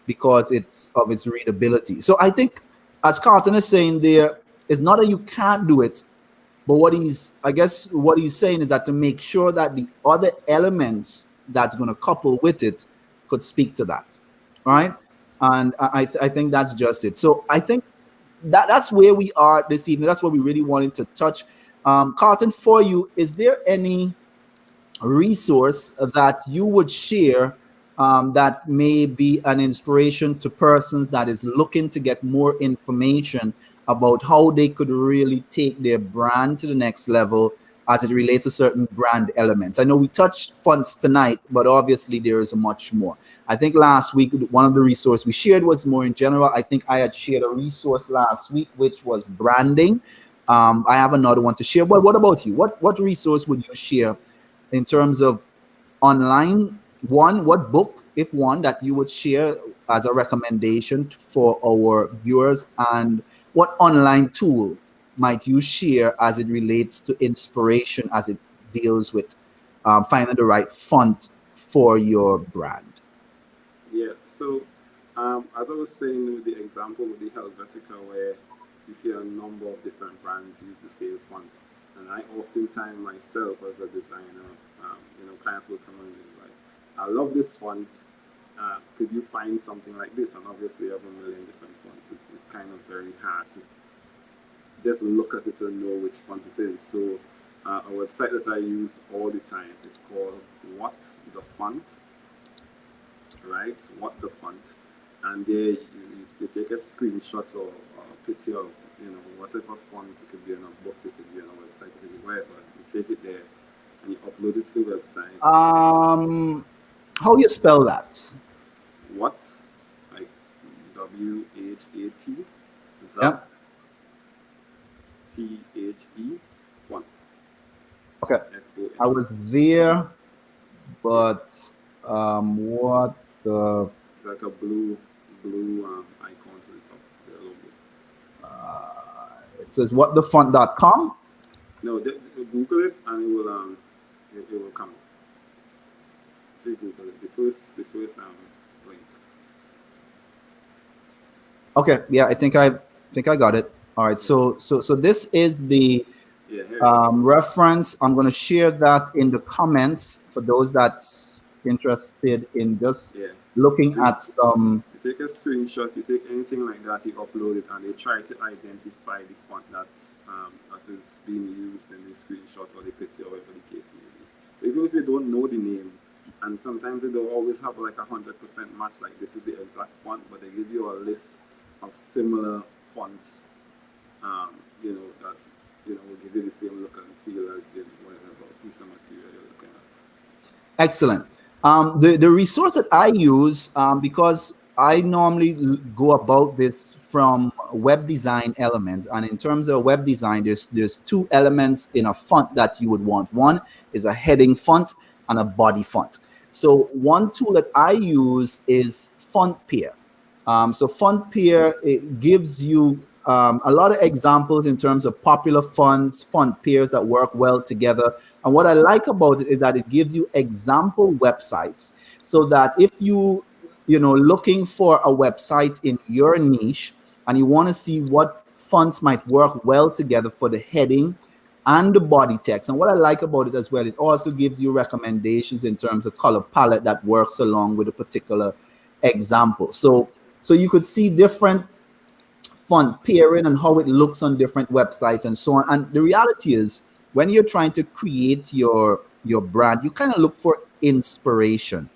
because of its readability. So I think, as Carlton is saying there, it's not that you can't do it, but what he's saying is that to make sure that the other elements that's going to couple with it could speak to that, right? And I think that's just it. So I think that's where we are this evening. That's what we really wanted to touch. Carlton, for you, is there any resource that you would share that may be an inspiration to persons that is looking to get more information about how they could really take their brand to the next level as it relates to certain brand elements? I know we touched fonts tonight, but obviously there is much more. I think last week, one of the resources we shared was more in general. I think I had shared a resource last week, which was branding. I have another one to share. But what about you? What resource would you share in terms of online? What book, if one, that you would share as a recommendation for our viewers, and what online tool might you share as it relates to inspiration, as it deals with finding the right font for your brand? Yeah. So, as I was saying with the example with the Helvetica, where you see a number of different brands use the same font, and I oftentimes myself as a designer, clients will come and be like, I love this font. Could you find something like this? And obviously, you have a million different fonts. It's kind of very hard to just look at it and know which font it is. So, a website that I use all the time is called What the Font, right? What the Font. and there you take a screenshot or a picture of, you know, whatever font. It could be on a book, it could be on a website, it could be wherever. You take it there and you upload it to the website. How you spell that? What? Like WHAT? Yeah. THE font. Okay. F-O-N-T. I was there, but what the? It's like a blue icon to the top. The logo. It says whatthefont.com. No, Google it and it will come. If you Google it, the first link. Okay, yeah, I think I got it. All right, so this is the reference. I'm going to share that in the comments for those that's interested in just looking at some. You take a screenshot, you take anything like that, you upload it, and they try to identify the font that is being used in the screenshot or the picture, or whatever the case may be. So even if you don't know the name, and sometimes they don't always have like 100% match, like this is the exact font, but they give you a list of similar fonts, you know, that, you know, will give you the same look and feel as, you know, whatever piece of material you're looking at. Excellent. The resource that I use, because I normally go about this from web design elements, and in terms of web design, there's two elements in a font that you would want. One is a heading font and a body font. So one tool that I use is FontPair. So FontPair, it gives you a lot of examples in terms of popular fonts, font pairs that work well together. And what I like about it is that it gives you example websites, so that if you looking for a website in your niche and you want to see what fonts might work well together for the heading and the body text. And what I like about it as well, it also gives you recommendations in terms of color palette that works along with a particular example. So you could see different font pairing and how it looks on different websites and so on. And the reality is, when you're trying to create your brand, you kind of look for inspiration.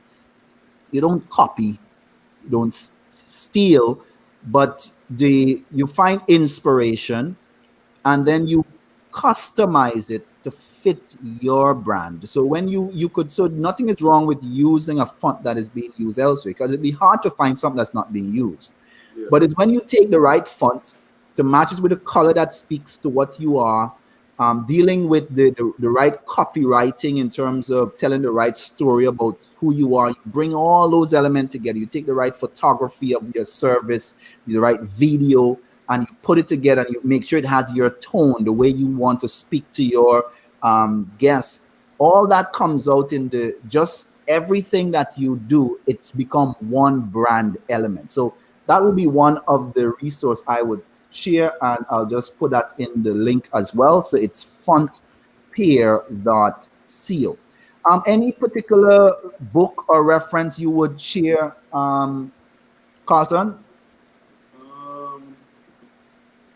You don't copy, you don't steal, but you find inspiration and then you customize it to fit your brand. So when so nothing is wrong with using a font that is being used elsewhere, because it'd be hard to find something that's not being used. Yeah. But it's when you take the right font to match it with a color that speaks to what you are, dealing with the right copywriting in terms of telling the right story about who you are. You bring all those elements together. You take the right photography of your service, the right video, and you put it together and you make sure it has your tone, the way you want to speak to your guests. All that comes out in just everything that you do. It's become one brand element. So that would be one of the resource I would share, and I'll just put that in the link as well. So it's fontpair.co. Any particular book or reference you would share, Carlton?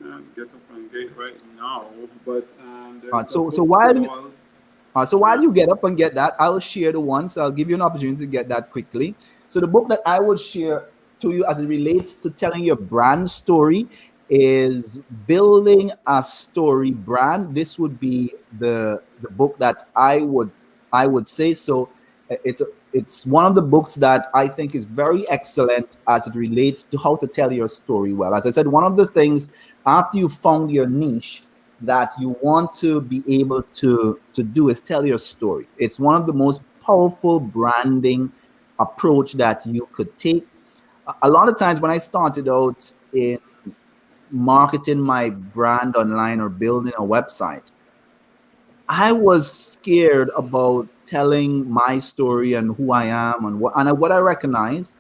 Can't get up and get right now, but so while you get up and get that, I'll share the one. So I'll give you an opportunity to get that quickly. So the book that I would share to you as it relates to telling your brand story is Building a Story Brand. This would be the book that I would say. So it's one of the books that I think is very excellent as it relates to how to tell your story well. As I said, one of the things after you found your niche that you want to be able to do is tell your story. It's one of the most powerful branding approach that you could take. A lot of times when I started out in marketing my brand online or building a website, I was scared about telling my story and who I am and what I recognize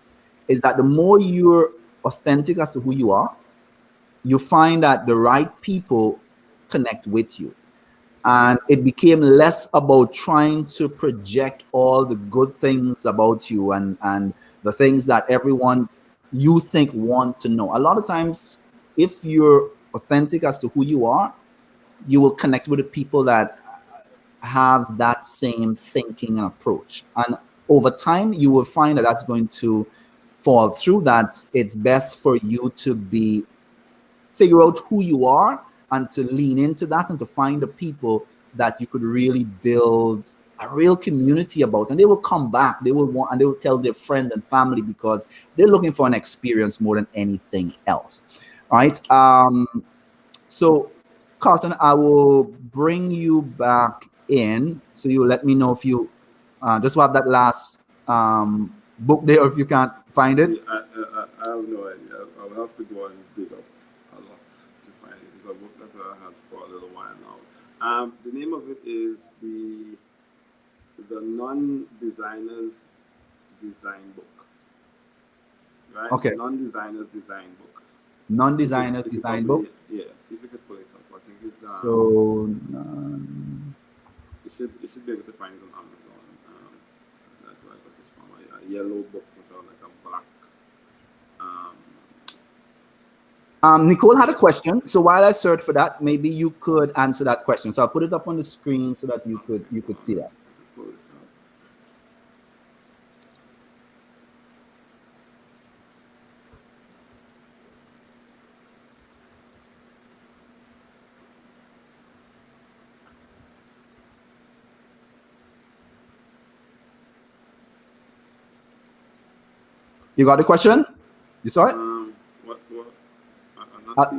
is that the more you're authentic as to who you are, you find that the right people connect with you. And it became less about trying to project all the good things about you and the things that everyone you think want to know. A lot of times, if you're authentic as to who you are, you will connect with the people that have that same thinking and approach. And over time, you will find that that's going to fall through that, it's best for you to figure out who you are and to lean into that and to find the people that you could really build a real community about, and they will come back, they will want, and they will tell their friends and family, because they're looking for an experience more than anything else. All right. So Carlton, I will bring you back in, so you let me know if you just have that last book there, or if you can't find it. I have no idea. I'll have to go and dig up a lot to find it. It's a book that I had for a little while now. The name of it is the Non-Designer's Design Book. Right? Okay. Non-Designer's Design Book. Non-Designer's Design Book. Yeah, see if you could pull it up. I think it's so you should be able to find it on Amazon. That's where I got it from. A yellow book with like a black. Nicole had a question, so while I search for that, maybe you could answer that question. So I'll put it up on the screen so that you could see that. You got the question? You saw it?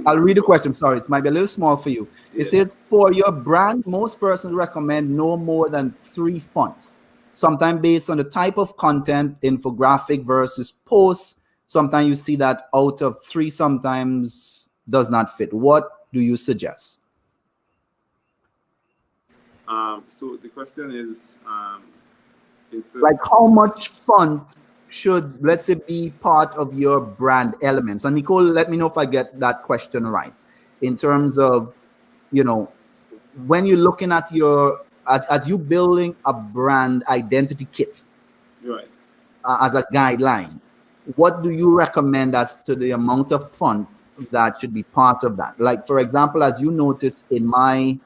I'll read the question. Sorry, it might be a little small for you. Yeah. It says, for your brand, most persons recommend no more than 3 fonts, sometimes based on the type of content, infographic versus posts. Sometimes you see that out of 3 sometimes does not fit. What do you suggest? So the question is, like how much font should, let's say, be part of your brand elements? And Nicole, let me know if I get that question right. In terms of, you know, when you're looking at your, as you building a brand identity kit, right, as a guideline, what do you recommend as to the amount of font that should be part of that? Like, for example, as you notice in my,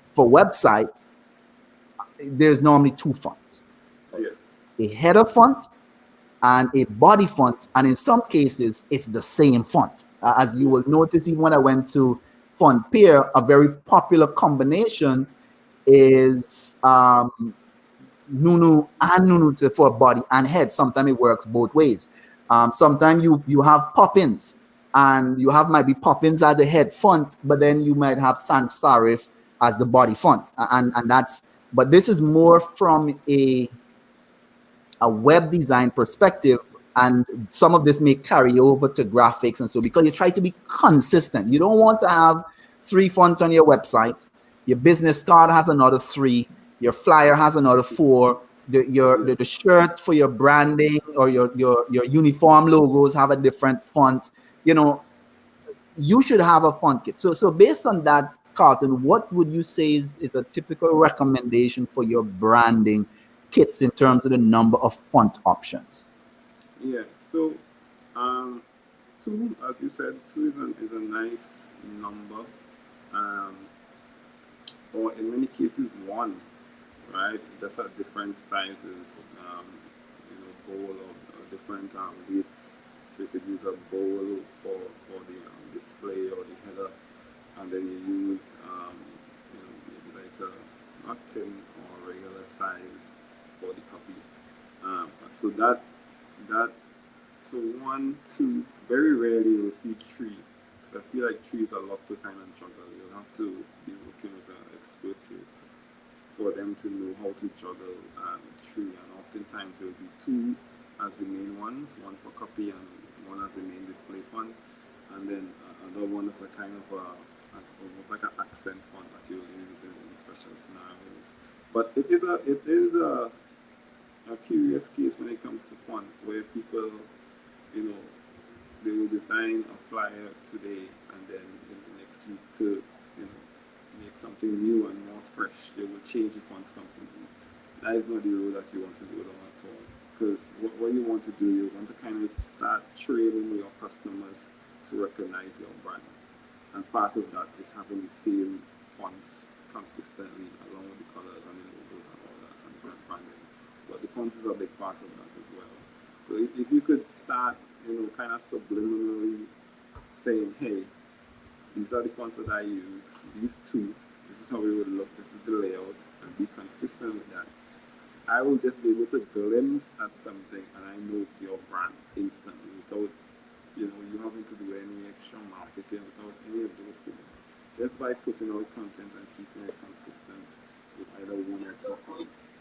for website, there's normally 2 fonts. Yeah. A header font and a body font, and in some cases it's the same font. As you will notice, even when I went to Font Pair, a very popular combination is Nunu and Nunu for a body and head. Sometimes it works both ways. Sometimes you have pop-ins, and you have maybe pop-ins as the head font, but then you might have sans serif as the body font, and that's, but this is more from a web design perspective, and some of this may carry over to graphics. And so, because you try to be consistent, you don't want to have 3 fonts on your website, your business card has another 3, your flyer has another 4, the shirt for your branding or your uniform logos have a different font. You know, you should have a font kit. So based on that, Carlton, what would you say is a typical recommendation for your branding kits in terms of the number of font options? Yeah, so 2, as you said, 2 is a nice number, or in many cases 1, right? Just at different sizes, you know, bowl or different weights. So you could use a bowl for the display or the header, and then you use you know, maybe like a not tin or regular size for the copy. So 1, 2, very rarely you'll see 3, because I feel like 3 is a lot to kind of juggle. You'll have to be working with an expert for them to know how to juggle 3, and oftentimes it will be 2 as the main ones, 1 for copy and 1 as the main display font, and then another one is a kind of almost like an accent font that you'll use in special scenarios. But it is a curious case when it comes to fonts, where people, you know, they will design a flyer today, and then in the next week to, you know, make something new and more fresh, they will change the fonts completely. That is not the role that you want to do at all. Because what you want to do, you want to kind of start training with your customers to recognize your brand. And part of that is having the same fonts consistently, along with the colors and the logos and all that, and different branding. But the fonts is a big part of that as well. So if you could start, kind of subliminally saying, hey, these are the fonts that I use, these two, this is how it would look, this is the layout, and be consistent with that, I will just be able to glimpse at something and I know it's your brand instantly without, you having to do any extra marketing, without any of those things. Just by putting out content and keeping it consistent with either one or two fonts.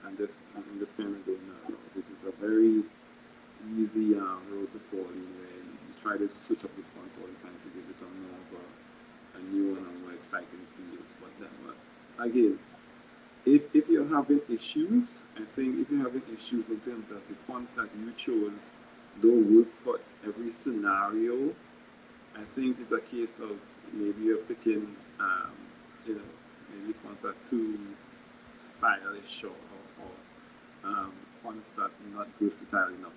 And just kind of going that route. This is a very easy road to fall in where you try to switch up the fonts all the time to give it a more of a new and a more exciting feels. But again, if you're having issues, I think if you're having issues in terms of the fonts that you chose don't work for every scenario, I think it's a case of maybe you're picking, maybe fonts that are too stylish or fonts that are not versatile enough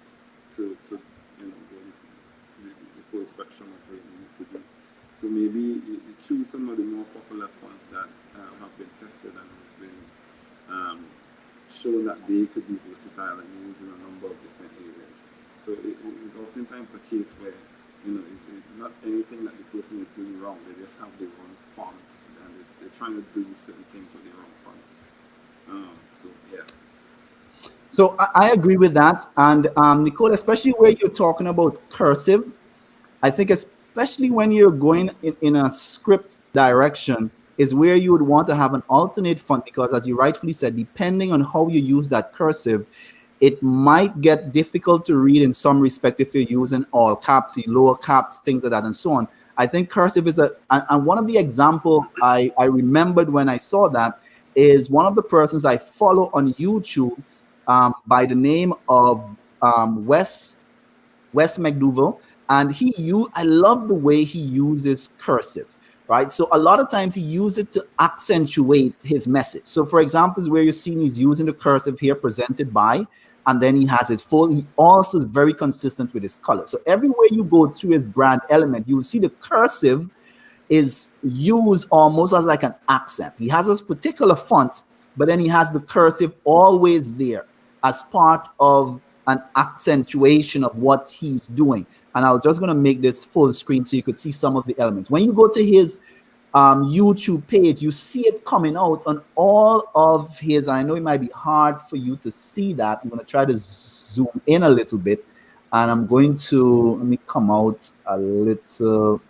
to go the full spectrum of what you need to do. So maybe you choose some of the more popular fonts that have been tested and has been shown that they could be versatile and used in a number of different areas. So it is oftentimes a case where it's not anything that the person is doing wrong. They just have the wrong fonts and they're trying to do certain things with the wrong fonts. So yeah. So I agree with that. And Nicole, especially where you're talking about cursive, I think especially when you're going in a script direction is where you would want to have an alternate font, because as you rightfully said, depending on how you use that cursive, it might get difficult to read in some respect if you're using all caps, lower caps, things like that, and so on. I think cursive is and one of the examples I remembered when I saw that is one of the persons I follow on YouTube by the name of Wes McDougal, and I love the way he uses cursive, right? So a lot of times he uses it to accentuate his message. So for example, where you're seeing he's using the cursive here, presented by, and then he has his full, he also is very consistent with his color. So everywhere you go through his brand element, you will see the cursive is used almost as like an accent. He has this particular font, but then he has the cursive always there as part of an accentuation of what he's doing. And I'm just going to make this full screen so you could see some of the elements. When you go to his YouTube page, you see it coming out on all of his, and I know it might be hard for you to see that. I'm going to try to zoom in a little bit, and I'm going to, let me come out a little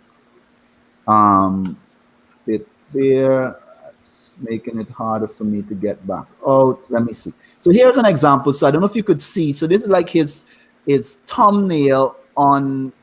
bit there. It's making it harder for me to get back out. Let me see. So here's an example. So I don't know if you could see. So this is like his thumbnail on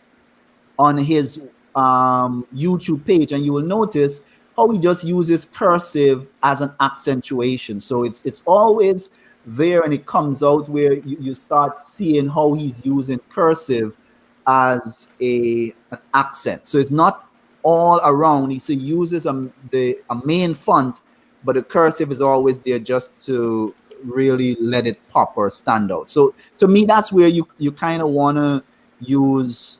his YouTube page, and you will notice how he just uses cursive as an accentuation. So it's always there, and it comes out where you start seeing how he's using cursive as an accent. So it's not all around. He uses a main font, but the cursive is always there just to really let it pop or stand out. So to me, that's where you kind of want to use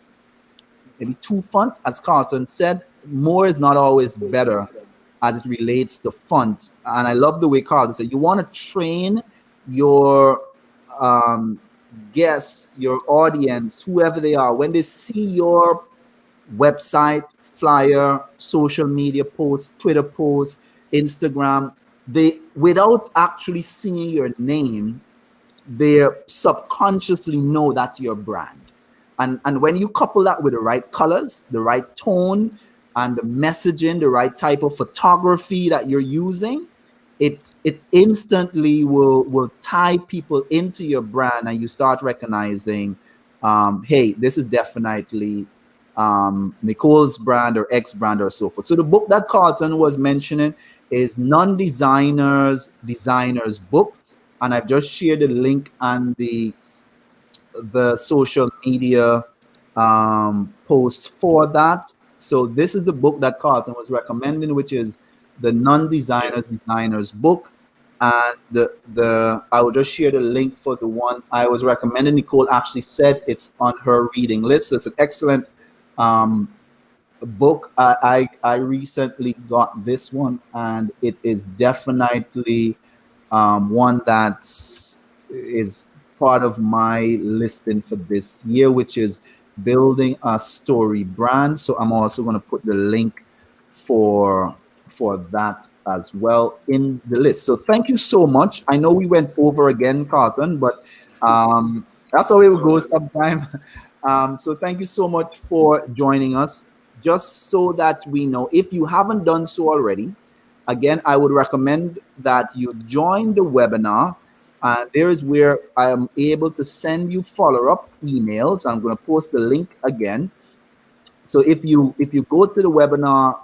maybe two fonts, as Carlton said. More is not always better as it relates to font. And I love the way Carlton said, you want to train your guests, your audience, whoever they are, when they see your website, flyer, social media posts, Twitter posts, Instagram, they, without actually seeing your name, they subconsciously know that's your brand. And when you couple that with the right colors, the right tone, and the messaging, the right type of photography that you're using, it instantly will tie people into your brand, and you start recognizing, hey, this is definitely Nicole's brand or X brand or so forth. So the book that Carlton was mentioning is Non-Designers Designers Book, and I've just shared the link and the social media post for that. So this is the book that Carlton was recommending, which is the Non-Designers Designers Book. And I will just share the link for the one I was recommending. Nicole actually said it's on her reading list. So it's an excellent book. I recently got this one, and it is definitely one that is part of my listing for this year, which is building a story brand. So I'm also going to put the link for that as well in the list. So thank you so much. I know we went over again, Carlton, but that's how it will go sometime. So thank you so much for joining us. Just so that we know, if you haven't done so already, again, I would recommend that you join the webinar. And there is where I am able to send you follow-up emails. I'm going to post the link again. So if you go to the webinar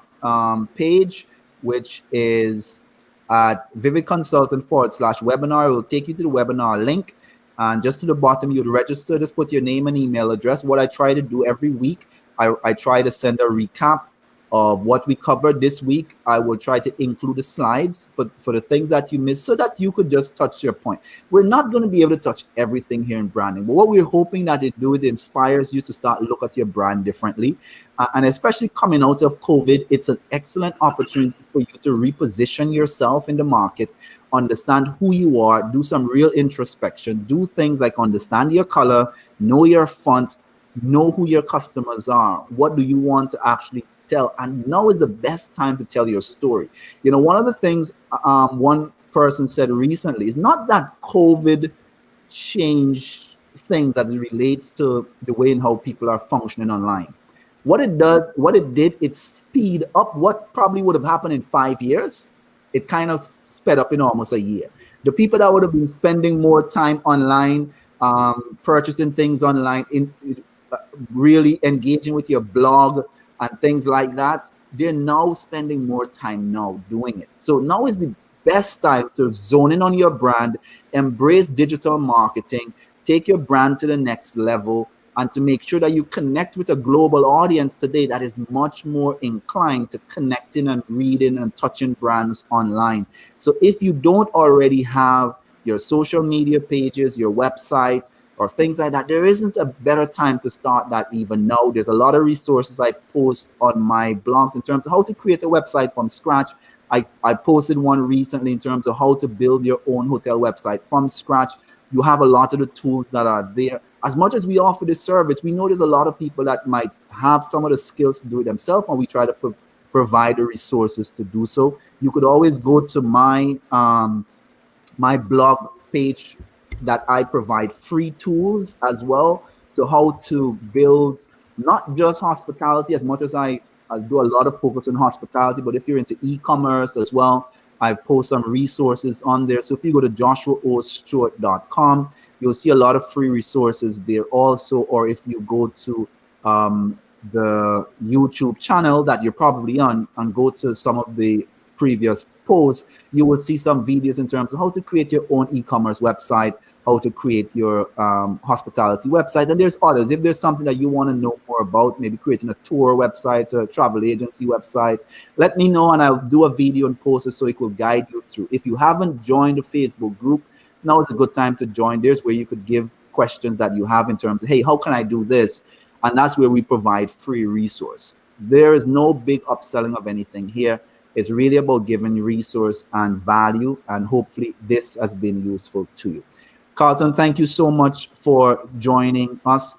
page, which is at 𝐷VidConsultant/webinar, it will take you to the webinar link. And just to the bottom, you'd register, just put your name and email address. What I try to do every week, I try to send a recap of what we covered this week. I will try to include the slides for the things that you missed so that you could just touch your point. We're not going to be able to touch everything here in branding, but what we're hoping that it inspires you to start look at your brand differently. And especially coming out of COVID, it's an excellent opportunity for you to reposition yourself in the market, understand who you are, do some real introspection, do things like understand your color, know your font, know who your customers are. What do you want to actually tell? And now is the best time to tell your story. You know, one of the things one person said recently is not that COVID changed things as it relates to the way in how people are functioning online. What it did, it speed up what probably would have happened in 5 years. It kind of sped up in almost a year. The people that would have been spending more time online, purchasing things online, really engaging with your blog and things like that, they're now spending more time now doing it. So now is the best time to zone in on your brand, embrace digital marketing, take your brand to the next level, and to make sure that you connect with a global audience today that is much more inclined to connecting and reading and touching brands online. So if you don't already have your social media pages, your website, or things like that, there isn't a better time to start that even now. There's a lot of resources I post on my blogs in terms of how to create a website from scratch. I posted one recently in terms of how to build your own hotel website from scratch. You have a lot of the tools that are there. As much as we offer this service, we know there's a lot of people that might have some of the skills to do it themselves, and we try to provide the resources to do so. You could always go to my my blog page that I provide free tools as well to how to build not just hospitality, as much as I do a lot of focus on hospitality, but if you're into e-commerce as well, I post some resources on there. So if you go to joshuaostewart.com, you'll see a lot of free resources there also. Or if you go to the YouTube channel that you're probably on and go to some of the previous posts, you will see some videos in terms of how to create your own e-commerce website, how to create your hospitality website. And there's others. If there's something that you want to know more about, maybe creating a tour website or a travel agency website, let me know and I'll do a video and post it so it will guide you through. If you haven't joined the Facebook group, now is a good time to join. There's where you could give questions that you have in terms of, hey, how can I do this? And that's where we provide free resource. There is no big upselling of anything here. It's really about giving resource and value, and hopefully this has been useful to you. Carlton, thank you so much for joining us.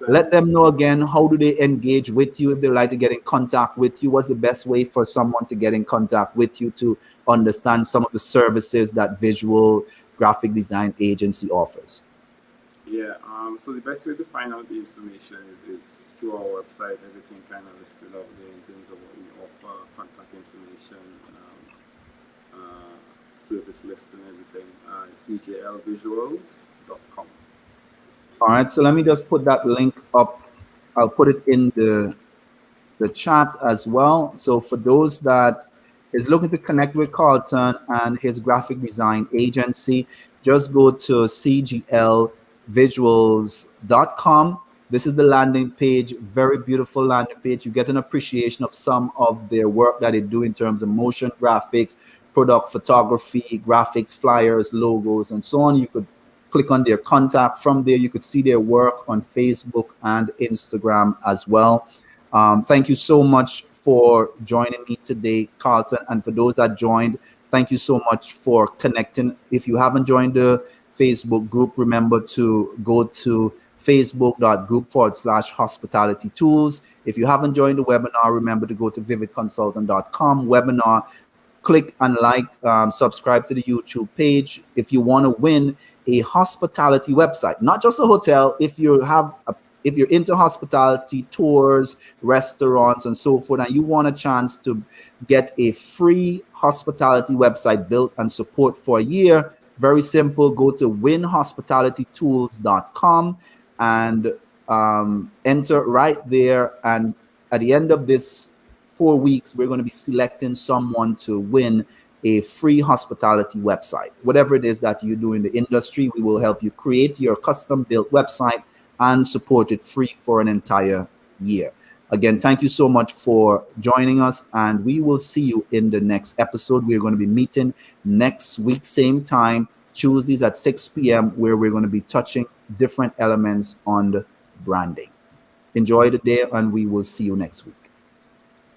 Let them know again, how do they engage with you if they'd like to get in contact with you? What's the best way for someone to get in contact with you to understand some of the services that Visual Graphic Design Agency offers? Yeah, so the best way to find out the information is through our website. Everything kind of listed out there in terms of what we offer, contact information, service list and everything. cjlvisuals.com. All right, so let me just put that link up. I'll put it in the chat as well. So for those that is looking to connect with Carlton and his graphic design agency, just go to cjlvisuals.com. This is the landing page, very beautiful landing page. You get an appreciation of some of their work that they do in terms of motion graphics, product photography, graphics, flyers, logos, and so on. You could click on their contact. From there, you could see their work on Facebook and Instagram as well. Thank you so much for joining me today, Carlton. And for those that joined, thank you so much for connecting. If you haven't joined the Facebook group, remember to go to facebook.group/hospitality tools. If you haven't joined the webinar, remember to go to vividconsultant.com webinar. Click and like, subscribe to the YouTube page. If you want to win a hospitality website, not just a hotel, if you're into hospitality, tours, restaurants, and so forth, and you want a chance to get a free hospitality website built and support for a year, very simple. Go to winhospitalitytools.com and enter right there. And at the end of this 4 weeks, we're going to be selecting someone to win a free hospitality website. Whatever it is that you do in the industry, we will help you create your custom built website and support it free for an entire year. Again, thank you so much for joining us, and we will see you in the next episode. We're going to be meeting next week, same time, Tuesdays at 6 p.m., where we're going to be touching different elements on the branding. Enjoy the day, and we will see you next week.